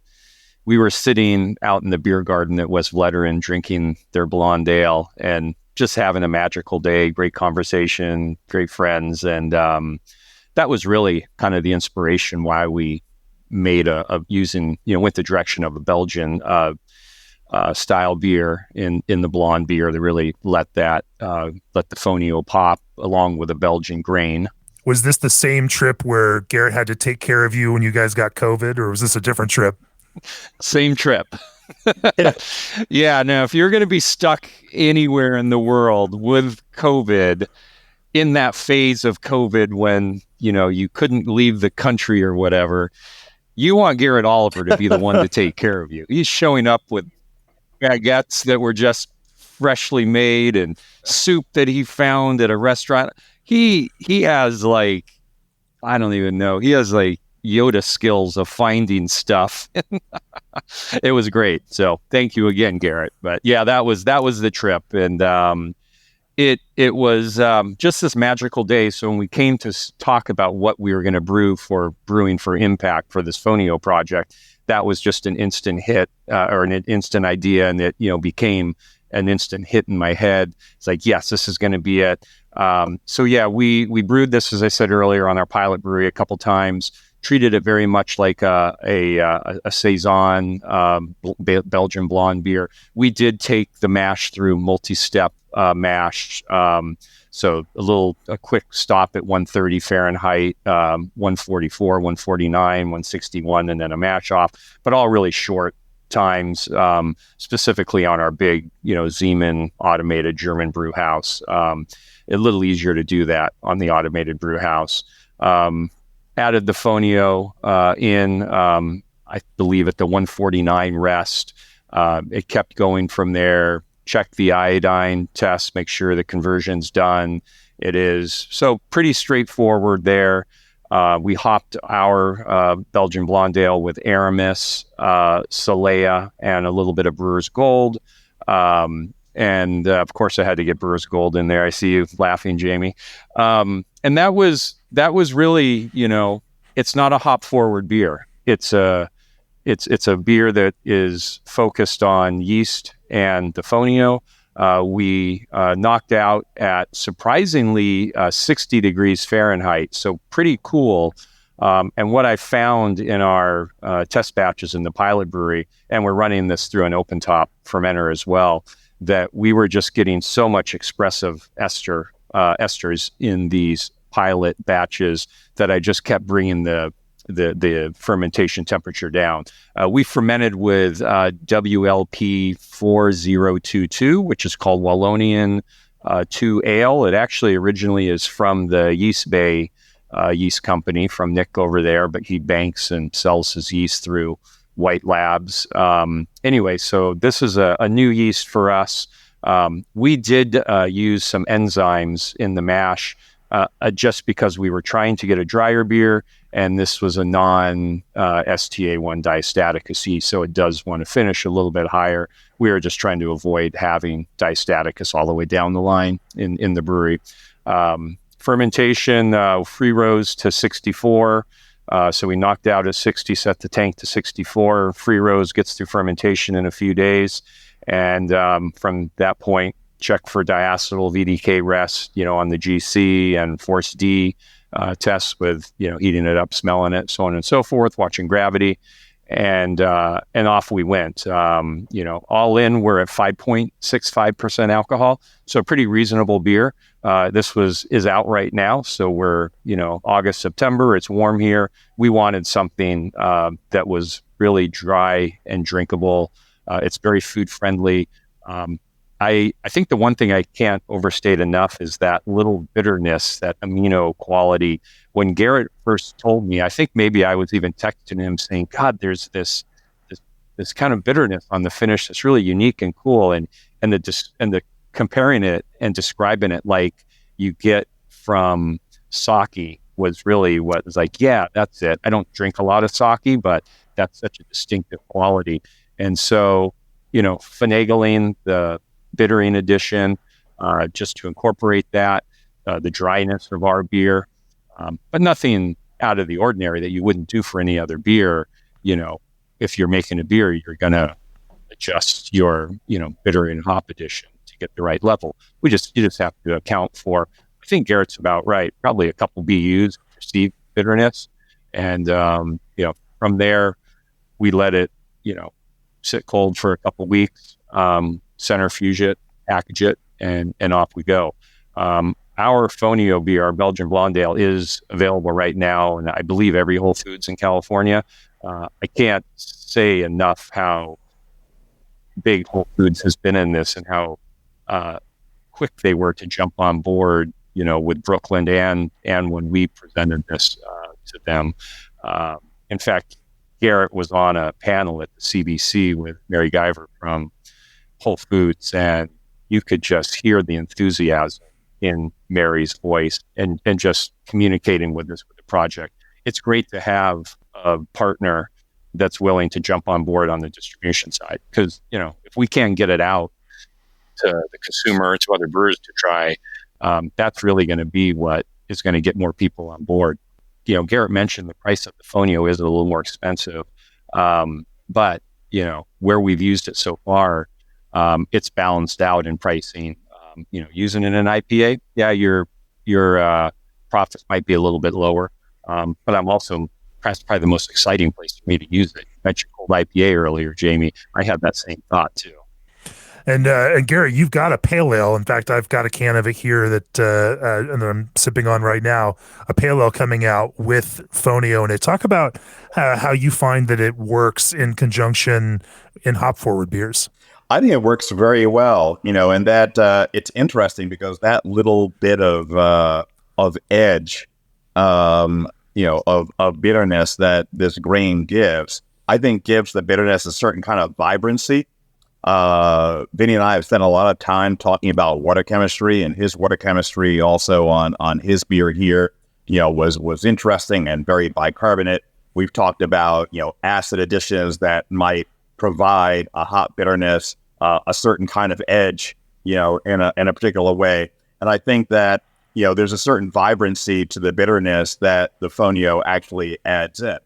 we were sitting out in the beer garden at West Vleteren drinking their blonde ale and just having a magical day, great conversation, great friends. And that was really kind of the inspiration why we made went the direction of a Belgian style beer in the blonde beer to really let the Fonio pop along with a Belgian grain. Was this the same trip where Garrett had to take care of you when you guys got COVID, or was this a different trip? Same trip. Yeah, no, if you're going to be stuck anywhere in the world with COVID, in that phase of COVID when, you couldn't leave the country or whatever, you want Garrett Oliver to be the one to take care of you. He's showing up with baguettes that were just freshly made and soup that he found at a restaurant. He has I don't even know. He has Yoda skills of finding stuff. It was great. So thank you again, Garrett. But yeah, that was the trip. And it was just this magical day. So when we came to talk about what we were going to brew for Brewing for Impact for this Fonio project, that was just an instant hit or an instant idea. And it, became an instant hit in my head. It's like, yes, this is going to be it. So yeah, we brewed this, as I said earlier, on our pilot brewery a couple times, treated it very much like a saison Belgian blonde beer. We did take the mash through multi-step mash. So a quick stop at 130 Fahrenheit, 144, 149, 161, and then a mash off, but all really short times, specifically on our big, Zeeman automated German brew house. A little easier to do that on the automated brew house. Added the Fonio in, I believe, at the 149 rest. It kept going from there. Check the iodine test, make sure the conversion's done. It is. So pretty straightforward there. We hopped our Belgian blonde ale with Aramis, Solea, and a little bit of Brewer's Gold. And of course, I had to get Brewer's Gold in there. I see you laughing, Jamie. And that was really, it's not a hop forward beer. It's a beer that is focused on yeast and the Fonio. We knocked out at surprisingly 60 degrees Fahrenheit, so pretty cool. And what I found in our test batches in the pilot brewery, and we're running this through an open top fermenter as well, that we were just getting so much expressive esters in these pilot batches that I just kept bringing the fermentation temperature down. We fermented with WLP 4022, which is called Wallonian 2 Ale. It actually originally is from the Yeast Bay yeast company from Nick over there, but he banks and sells his yeast through White Labs. Anyway, so this is a new yeast for us. We did use some enzymes in the mash just because we were trying to get a drier beer, and this was a non-STA1 diastaticus, so it does want to finish a little bit higher. We were just trying to avoid having diastaticus all the way down the line in the brewery. Fermentation, free rose to 64. So we knocked out at 60, set the tank to 64. Free rose gets through fermentation in a few days. And from that point, check for diacetyl VDK rest, on the GC and force D tests with, heating it up, smelling it, so on and so forth, watching gravity. And off we went. All in, we're at 5.65% alcohol. So a pretty reasonable beer. This is out right now. So we're, August, September, it's warm here. We wanted something that was really dry and drinkable. It's very food friendly. I think the one thing I can't overstate enough is that little bitterness, that amino quality. When Garrett first told me, I think maybe I was even texting him saying, God, there's this kind of bitterness on the finish that's really unique and cool. And the comparing it and describing it like you get from sake was really what was like, yeah, that's it. I don't drink a lot of sake, but that's such a distinctive quality. And so, finagling the bittering addition, just to incorporate that, the dryness of our beer, but nothing out of the ordinary that you wouldn't do for any other beer. If you're making a beer, you're going to adjust your, bitter and hop addition to get the right level. You just have to account for, I think Garrett's about right, probably a couple BUs perceived bitterness. And, from there, we let it, sit cold for a couple weeks, centrifuge it, package it, and off we go. Our Fonio beer, our Belgian Blonde Ale, is available right now, and I believe every Whole Foods in California. I can't say enough how big Whole Foods has been in this and how quick they were to jump on board, with Brooklyn and when we presented this to them. In fact, Garrett was on a panel at the CBC with Mary Guyver from Whole Foods, and you could just hear the enthusiasm in Mary's voice and just communicating with us with the project. It's great to have a partner that's willing to jump on board on the distribution side, because, if we can't get it out to the consumer, to other brewers to try, that's really going to be what is going to get more people on board. Garrett mentioned the price of the Fonio is a little more expensive, but where we've used it so far, it's balanced out in pricing. Using it in an IPA, yeah, your profits might be a little bit lower, but I'm also, that's probably the most exciting place for me to use it. You mentioned cold IPA earlier, Jamie. I had that same thought too. And Garrett, you've got a pale ale. In fact, I've got a can of it here that and I'm sipping on right now. A pale ale coming out with Fonio in it. Talk about how you find that it works in conjunction in hop forward beers. I think it works very well, and that it's interesting because that little bit of edge, of bitterness that this grain gives, I think gives the bitterness a certain kind of vibrancy. Vinnie and I have spent a lot of time talking about water chemistry, and his water chemistry also on his beer here, was interesting and very bicarbonate. We've talked about, acid additions that might provide a hop bitterness, a certain kind of edge, in a particular way. And I think that, there's a certain vibrancy to the bitterness that the Fonio actually adds in. And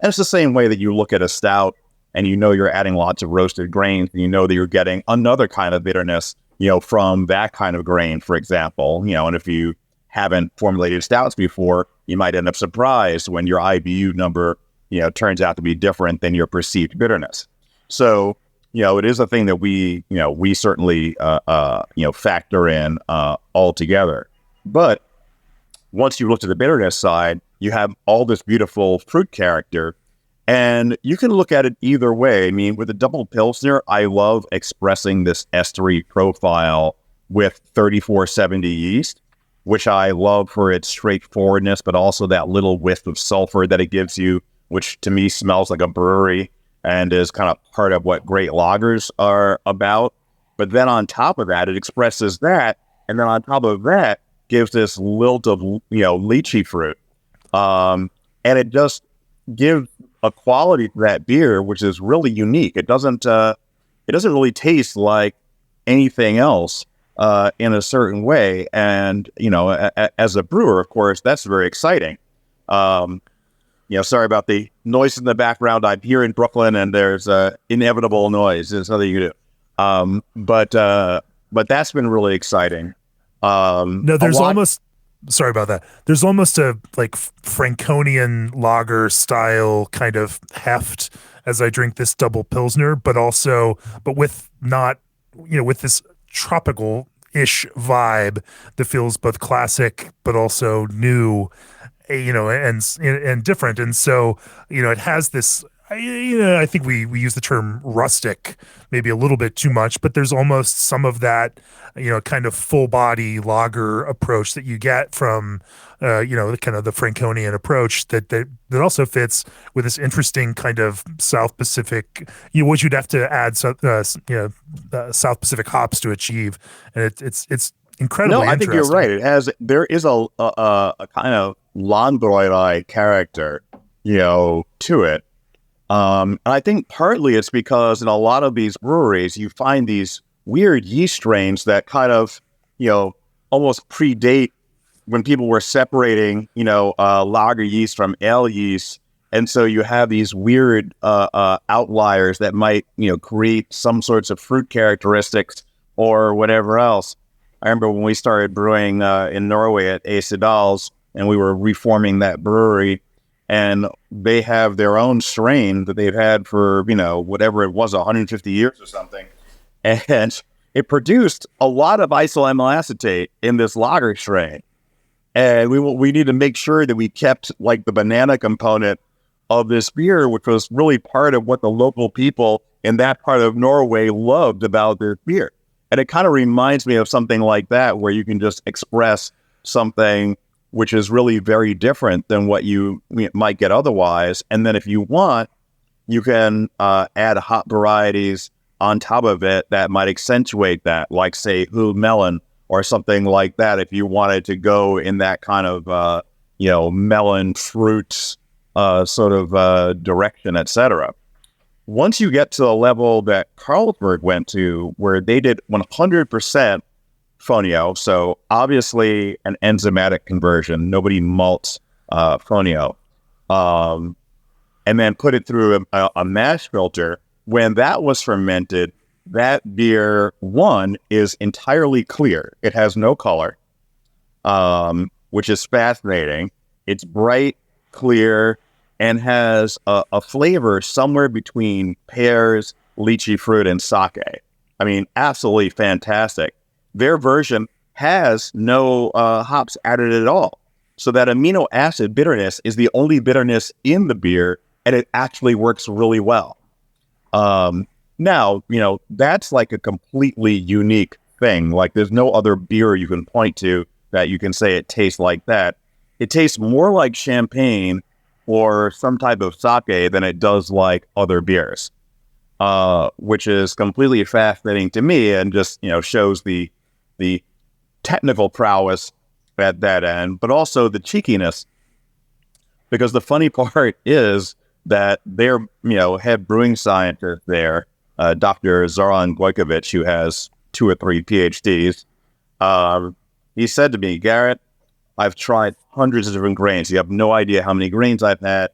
it's the same way that you look at a stout and you're adding lots of roasted grains, and that you're getting another kind of bitterness, from that kind of grain, for example. And if you haven't formulated stouts before, you might end up surprised when your IBU number, turns out to be different than your perceived bitterness. So, it is a thing that we certainly, factor in altogether. But once you look to the bitterness side, you have all this beautiful fruit character, and you can look at it either way. I mean, with a double Pilsner, I love expressing this estery profile with 3470 yeast, which I love for its straightforwardness, but also that little whiff of sulfur that it gives you, which to me smells like a brewery and is kind of part of what great lagers are about. But then on top of that, it expresses that, and then on top of that, gives this lilt of, lychee fruit. And it just gives a quality to that beer, which is really unique. It doesn't really taste like anything else in a certain way. And, as a brewer, of course, that's very exciting. Sorry about the noise in the background. I'm here in Brooklyn, and there's inevitable noise. There's nothing you can do. But that's been really exciting. No, there's almost, sorry about that. There's almost a Franconian lager style kind of heft as I drink this double Pilsner, but with not, with this tropical-ish vibe that feels both classic, but also new, and different. And so, it has this, I think we use the term rustic maybe a little bit too much, but there's almost some of that, kind of full body lager approach that you get from, the kind of the Franconian approach that also fits with this interesting kind of South Pacific, what you'd have to add, South Pacific hops to achieve, and it's incredibly No, I think you're interesting. right. There is a kind of Landroy-like character, to it. And I think partly it's because in a lot of these breweries, you find these weird yeast strains that kind of, almost predate when people were separating, lager yeast from ale yeast. And so you have these weird outliers that might, create some sorts of fruit characteristics or whatever else. I remember when we started brewing in Norway at Asedals, and we were reforming that brewery, and they have their own strain that they've had for, whatever it was, 150 years or something. And it produced a lot of isoamyl acetate in this lager strain. And we need to make sure that we kept like the banana component of this beer, which was really part of what the local people in that part of Norway loved about their beer. And it kind of reminds me of something like that, where you can just express something which is really very different than what you might get otherwise. And then if you want, you can add hop varieties on top of it that might accentuate that, like, say, Hull melon or something like that, if you wanted to go in that kind of, melon fruits sort of direction, etc. Once you get to the level that Carlsberg went to, where they did 100% Fonio, so obviously an enzymatic conversion, nobody malts Fonio, and then put it through a mash filter. When that was fermented, that beer, one, is entirely clear. It has no color, which is fascinating. It's bright, clear, and has a flavor somewhere between pears, lychee fruit, and sake. I mean, absolutely fantastic. Their version has no hops added at all. So that amino acid bitterness is the only bitterness in the beer, and it actually works really well. Now, that's like a completely unique thing. Like, there's no other beer you can point to that you can say it tastes like that. It tastes more like champagne or some type of sake than it does like other beers, which is completely fascinating to me, and just, shows the technical prowess at that end, but also the cheekiness. Because the funny part is that their, head brewing scientist there, Dr. Zoran Gojkovic, who has 2 or 3 PhDs, he said to me, "Garrett, I've tried hundreds of different grains. You have no idea how many grains I've had."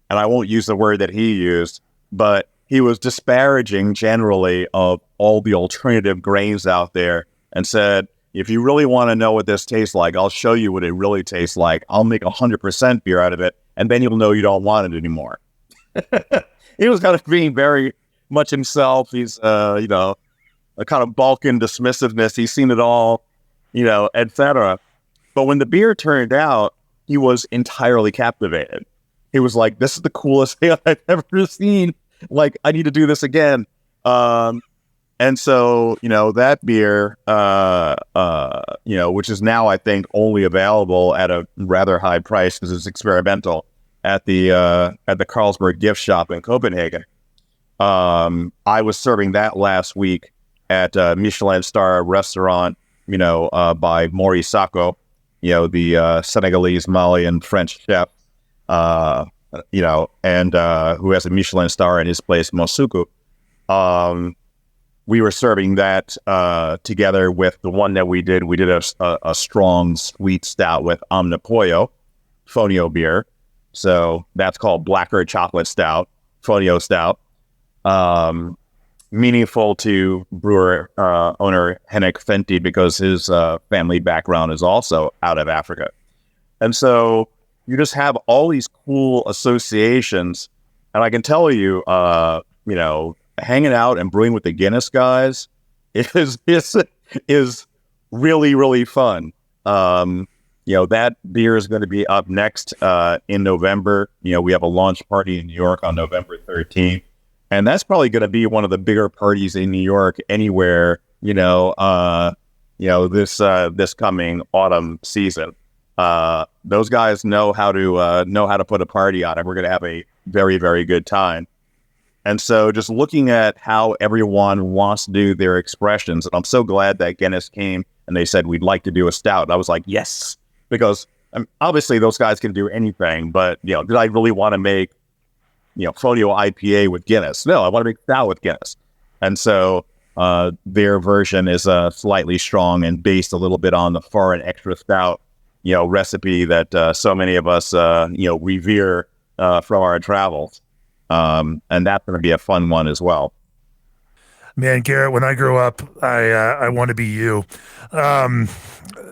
And I won't use the word that he used, but he was disparaging generally of all the alternative grains out there, and said, "If you really want to know what this tastes like, I'll show you what it really tastes like. I'll make 100% beer out of it, and then you'll know you don't want it anymore." He was kind of being very much himself. He's, a kind of Balkan dismissiveness. He's seen it all, etc. But when the beer turned out, he was entirely captivated. He was like, "This is the coolest thing I've ever seen. Like, I need to do this again." And so, that beer, which is now, I think, only available at a rather high price because it's experimental at the Carlsberg gift shop in Copenhagen. I was serving that last week at a Michelin star restaurant, by Maurice Sacco, the Senegalese, Malian, French chef, and who has a Michelin star in his place, Mosuku. We were serving that together with the one that we did. We did a strong, sweet stout with Omnipollo, Fonio beer. So that's called Blacker Chocolate Stout, Fonio Stout. Meaningful to brewer owner Henrik Fenty, because his family background is also out of Africa. And so you just have all these cool associations. And I can tell you, hanging out and brewing with the Guinness guys is really, really fun. That beer is going to be up next in November. We have a launch party in New York on November 13th. And that's probably going to be one of the bigger parties in New York anywhere, this coming autumn season. Those guys know how to put a party on it. We're going to have a very, very good time. And so just looking at how everyone wants to do their expressions, and I'm so glad that Guinness came and they said, we'd like to do a stout. And I was like, yes, because obviously those guys can do anything, but, did I really want to make, Fonio IPA with Guinness? No, I want to make stout with Guinness. And so their version is slightly strong and based a little bit on the foreign extra stout, recipe that so many of us, revere from our travels. And that's going to be a fun one as well. Man, Garrett, when I grow up, I want to be you.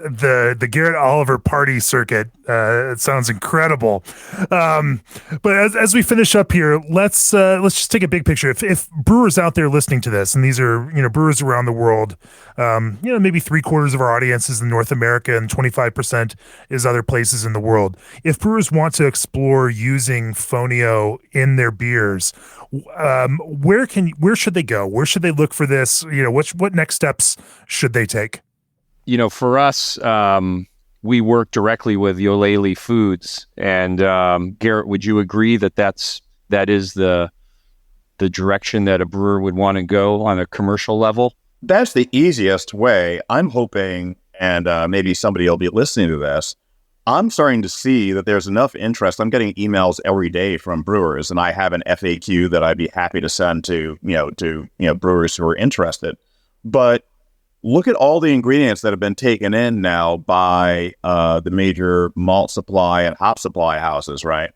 The Garrett Oliver party circuit, it sounds incredible. But as we finish up here, let's just take a big picture. If brewers out there listening to this, and these are brewers around the world, maybe 3/4 of our audience is in North America and 25% is other places in the world. If brewers want to explore using Fonio in their beers, where should they go? Where should they look for this? What next steps should they take? For us, we work directly with Yolele Foods, and Garrett, would you agree that is the direction that a brewer would want to go on a commercial level? That's the easiest way. I'm hoping, and maybe somebody will be listening to this, I'm starting to see that there's enough interest. I'm getting emails every day from brewers, and I have an FAQ that I'd be happy to send to brewers who are interested. But look at all the ingredients that have been taken in now by the major malt supply and hop supply houses, right?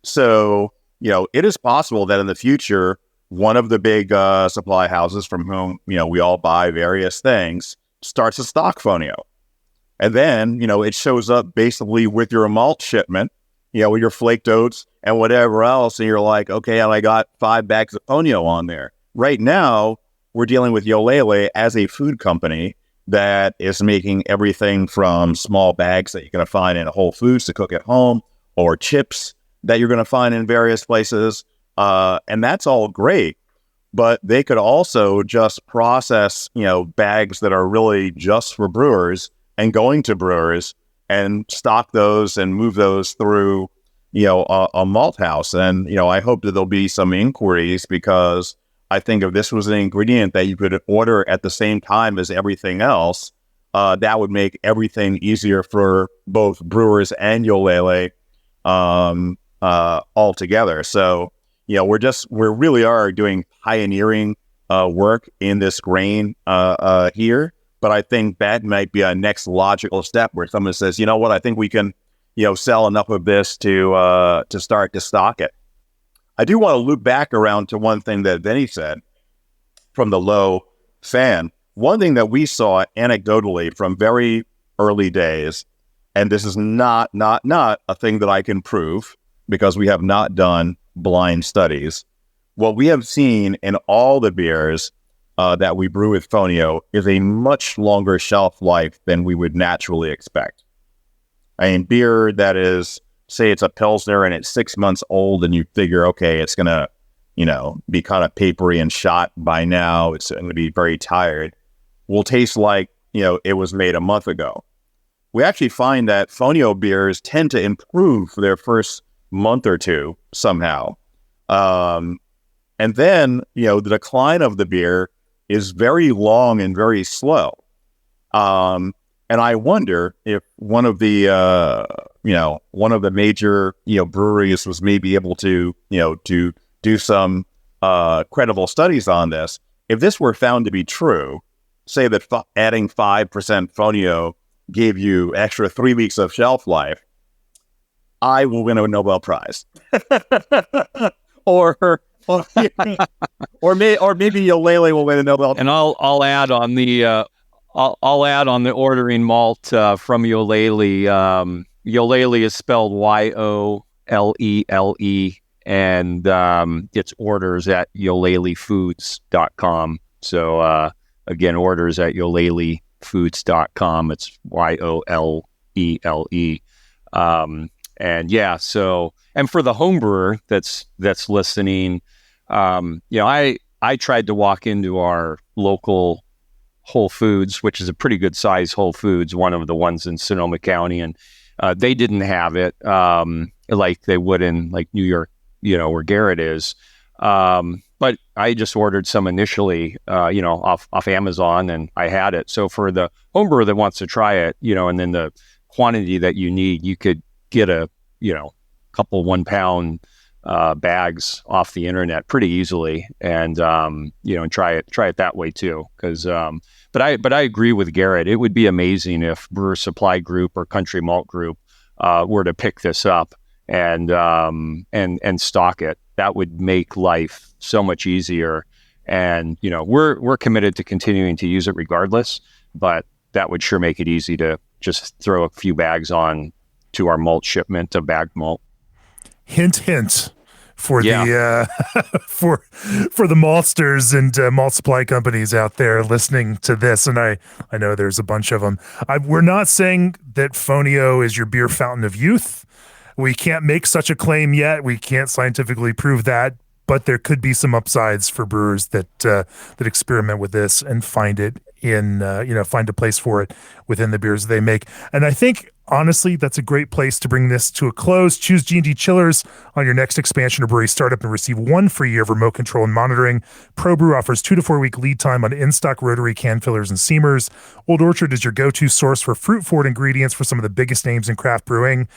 So, it is possible that in the future, one of the big supply houses from whom, we all buy various things starts to stock Fonio. And then, it shows up basically with your malt shipment, with your flaked oats and whatever else. And you're like, okay, and I got 5 bags of Fonio on there. Right now, we're dealing with Yolele as a food company that is making everything from small bags that you're going to find in Whole Foods to cook at home, or chips that you're going to find in various places. And that's all great. But they could also just process, bags that are really just for brewers and going to brewers and stock those and move those through, a malt house. And, I hope that there'll be some inquiries, because I think if this was an ingredient that you could order at the same time as everything else, that would make everything easier for both brewers and Yolele altogether. So, we really are doing pioneering work in this grain here. But I think that might be a next logical step where someone says, you know what, I think we can, sell enough of this to start to stock it. I do want to loop back around to one thing that Vinnie said from the low fan. One thing that we saw anecdotally from very early days, and this is not a thing that I can prove because we have not done blind studies. What we have seen in all the beers that we brew with Fonio is a much longer shelf life than we would naturally expect. I mean, beer that is, say it's a Pilsner and it's 6 months old, and you figure, okay, it's going to, be kind of papery and shot by now. It's going to be very tired. Will taste like, it was made a month ago. We actually find that Fonio beers tend to improve for their first month or two somehow. And then, the decline of the beer is very long and very slow. And I wonder if one of the major, breweries was maybe able to, to do some credible studies on this. If this were found to be true, say that adding 5% Fonio gave you extra 3 weeks of shelf life, I will win a Nobel Prize. or maybe Yolele will win a Nobel Prize. And I'll add on the I'll add on the ordering malt from Yolele. Yolele is spelled Yolele, and it's orders at yolelefoods.com. So again, orders at yolelefoods.com. It's And yeah, and for the home brewer that's listening, I tried to walk into our local Whole Foods, which is a pretty good size Whole Foods, one of the ones in Sonoma County, and they didn't have it like they would in like New York, where Garrett is. But I just ordered some initially, off Amazon, and I had it. So for the home brewer that wants to try it, and then the quantity that you need, you could get a couple 1 pound bags off the internet pretty easily, and and try it that way too. Because but I agree with Garrett. It would be amazing if Brewer Supply Group or Country Malt Group were to pick this up and stock it. That would make life so much easier. And we're committed to continuing to use it regardless. But that would sure make it easy to just throw a few bags on to our malt shipment of bagged malt. Hint, hint. For the for the maltsters and malt supply companies out there listening to this, and I know there's a bunch of them. We're not saying that Fonio is your beer fountain of youth. We can't make such a claim yet. We can't scientifically prove that, but there could be some upsides for brewers that experiment with this and find it in find a place for it within the beers they make. And I think, honestly, that's a great place to bring this to a close. Choose G&D Chillers on your next expansion or brewery startup and receive 1 free year of remote control and monitoring. ProBrew offers 2 to 4 week lead time on in-stock rotary can fillers and seamers. Old Orchard is your go-to source for fruit-forward ingredients for some of the biggest names in craft brewing.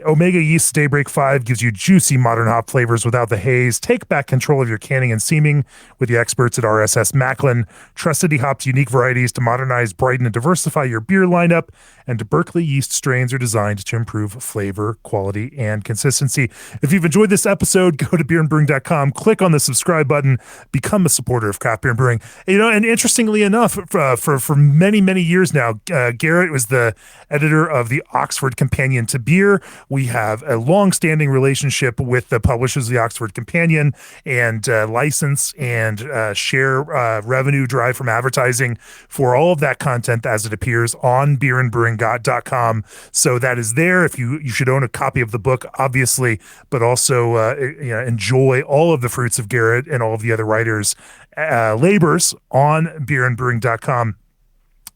Omega Yeast's Daybreak 5 gives you juicy modern hop flavors without the haze. Take back control of your canning and seaming with the experts at RSS Macklin. Trusty Hops unique varieties to modernize, brighten, and diversify your beer lineup. And Berkeley yeast strains are designed to improve flavor, quality, and consistency. If you've enjoyed this episode, go to beerandbrewing.com, click on the subscribe button, become a supporter of craft beer and brewing. And interestingly enough, for many, many years now, Garrett was the editor of the Oxford Companion to Beer. We have a long-standing relationship with the publishers of the Oxford Companion and license and share revenue drive from advertising for all of that content as it appears on beerandbrewing.com. So that is there. If you should own a copy of the book, obviously, but also enjoy all of the fruits of Garrett and all of the other writers' labors on beerandbrewing.com.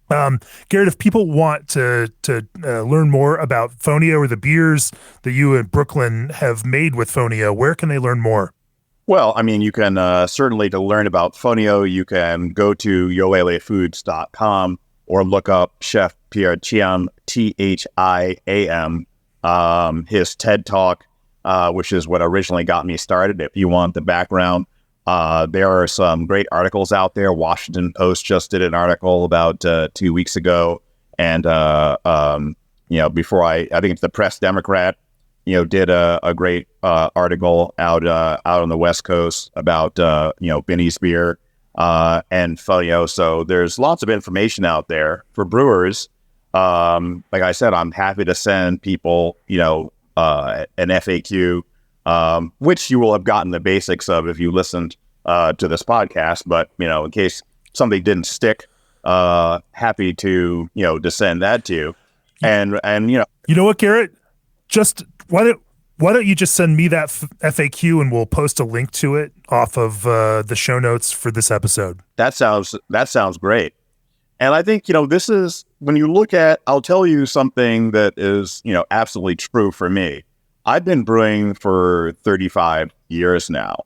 Garrett, if people want to learn more about Fonio or the beers that you and Brooklyn have made with Fonio, where can they learn more? Well, I mean, you can certainly, to learn about Fonio, you can go to yoelefoods.com or look up Chef Pierre Thiam, Thiam, his TED Talk, which is what originally got me started. If you want the background, there are some great articles out there. Washington Post just did an article about 2 weeks ago. And, before I think it's the Press Democrat, did a great article out on the West Coast about, Vinnie's beer and Fonio. So there's lots of information out there for brewers. Like I said, I'm happy to send people, an FAQ, which you will have gotten the basics of if you listened to this podcast. But, in case something didn't stick, happy to, to send that to you. And you know what, Garrett? Just why don't you just send me that FAQ and we'll post a link to it off of the show notes for this episode. That sounds great. And I think, this is, when you look at, I'll tell you something that is, absolutely true for me. I've been brewing for 35 years now.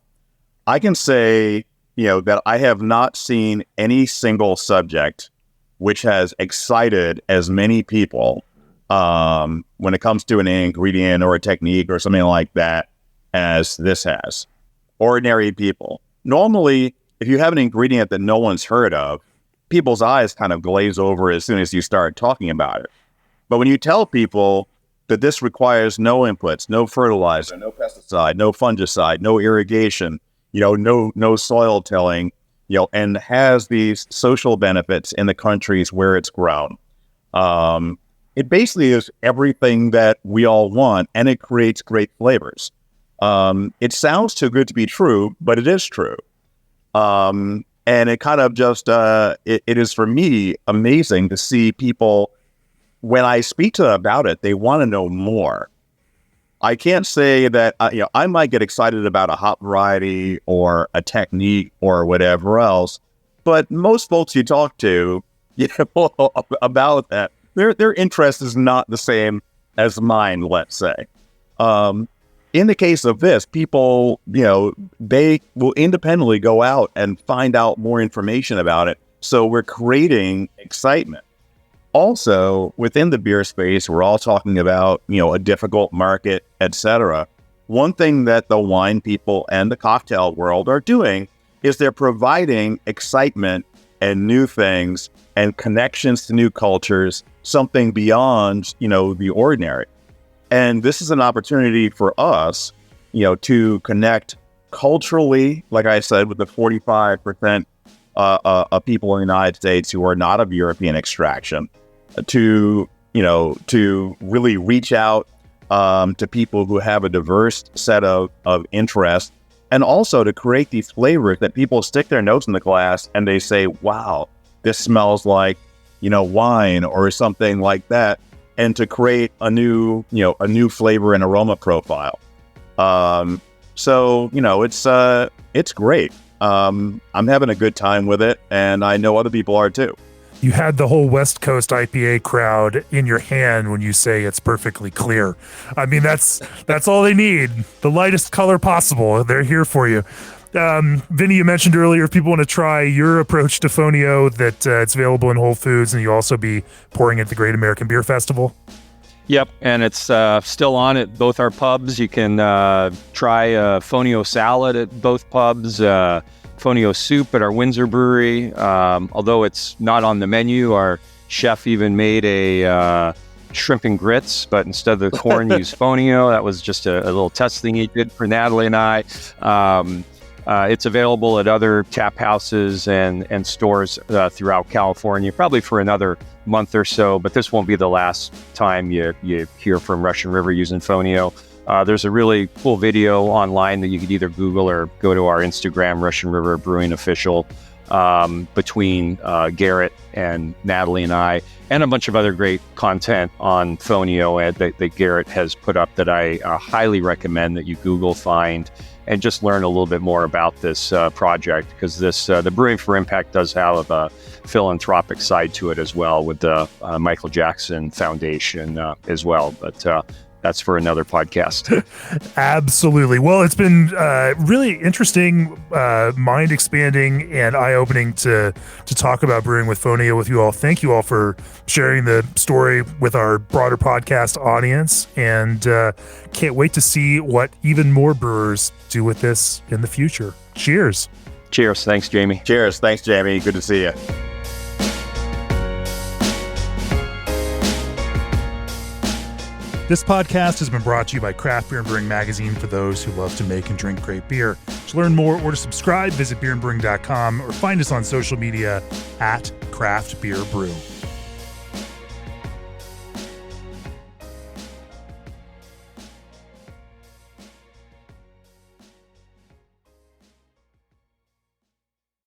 I can say, that I have not seen any single subject which has excited as many people when it comes to an ingredient or a technique or something like that as this has. Ordinary people. Normally, if you have an ingredient that no one's heard of, people's eyes kind of glaze over as soon as you start talking about it. But when you tell people that this requires no inputs, no fertilizer, no pesticide, no fungicide, no irrigation, no soil tilling, and has these social benefits in the countries where it's grown, it basically is everything that we all want, and it creates great flavors. It sounds too good to be true, but it is true. And it kind of just, it is for me amazing to see people when I speak to them about it, they want to know more. I can't say that, I might get excited about a hop variety or a technique or whatever else, but most folks you talk to, about that, their interest is not the same as mine, let's say. In the case of this, people, they will independently go out and find out more information about it. So we're creating excitement. Also, within the beer space, we're all talking about, a difficult market, etc. One thing that the wine people and the cocktail world are doing is they're providing excitement and new things and connections to new cultures, something beyond, the ordinary. And this is an opportunity for us, to connect culturally, like I said, with the 45% of people in the United States who are not of European extraction, to really reach out to people who have a diverse set of interests, and also to create these flavors that people stick their nose in the glass and they say, wow, this smells like, wine or something like that, and to create a new flavor and aroma profile. So it's great. I'm having a good time with it, and I know other people are too. You had the whole West Coast IPA crowd in your hand when you say it's perfectly clear. I mean, that's all they need. The lightest color possible. They're here for you. Vinnie, you mentioned earlier, if people want to try your approach to Fonio, that it's available in Whole Foods, and you'll also be pouring at the Great American Beer Festival. Yep, and it's still on at both our pubs. You can try Fonio salad at both pubs, Fonio soup at our Windsor brewery. Although it's not on the menu, our chef even made a shrimp and grits, but instead of the corn, used Fonio. That was just a little test thing he did for Natalie and I. It's available at other tap houses and stores throughout California, probably for another month or so, but this won't be the last time you hear from Russian River using Fonio. There's a really cool video online that you could either Google or go to our Instagram, Russian River Brewing Official, between Garrett and Natalie and I, and a bunch of other great content on Fonio that Garrett has put up that I highly recommend that you Google, find, and just learn a little bit more about this project, because the Brewing for Impact does have a philanthropic side to it as well, with the Michael Jackson Foundation as well. But that's for another podcast. Absolutely. Well, it's been really interesting, mind-expanding, and eye-opening to talk about brewing with Fonio with you all. Thank you all for sharing the story with our broader podcast audience, and can't wait to see what even more brewers do with this in the future. Cheers. Cheers. Thanks, Jamie. Cheers. Thanks, Jamie. Good to see you. This podcast has been brought to you by Craft Beer and Brewing Magazine, for those who love to make and drink great beer. To learn more or to subscribe, visit beerandbrewing.com or find us on social media at Craft Beer Brew.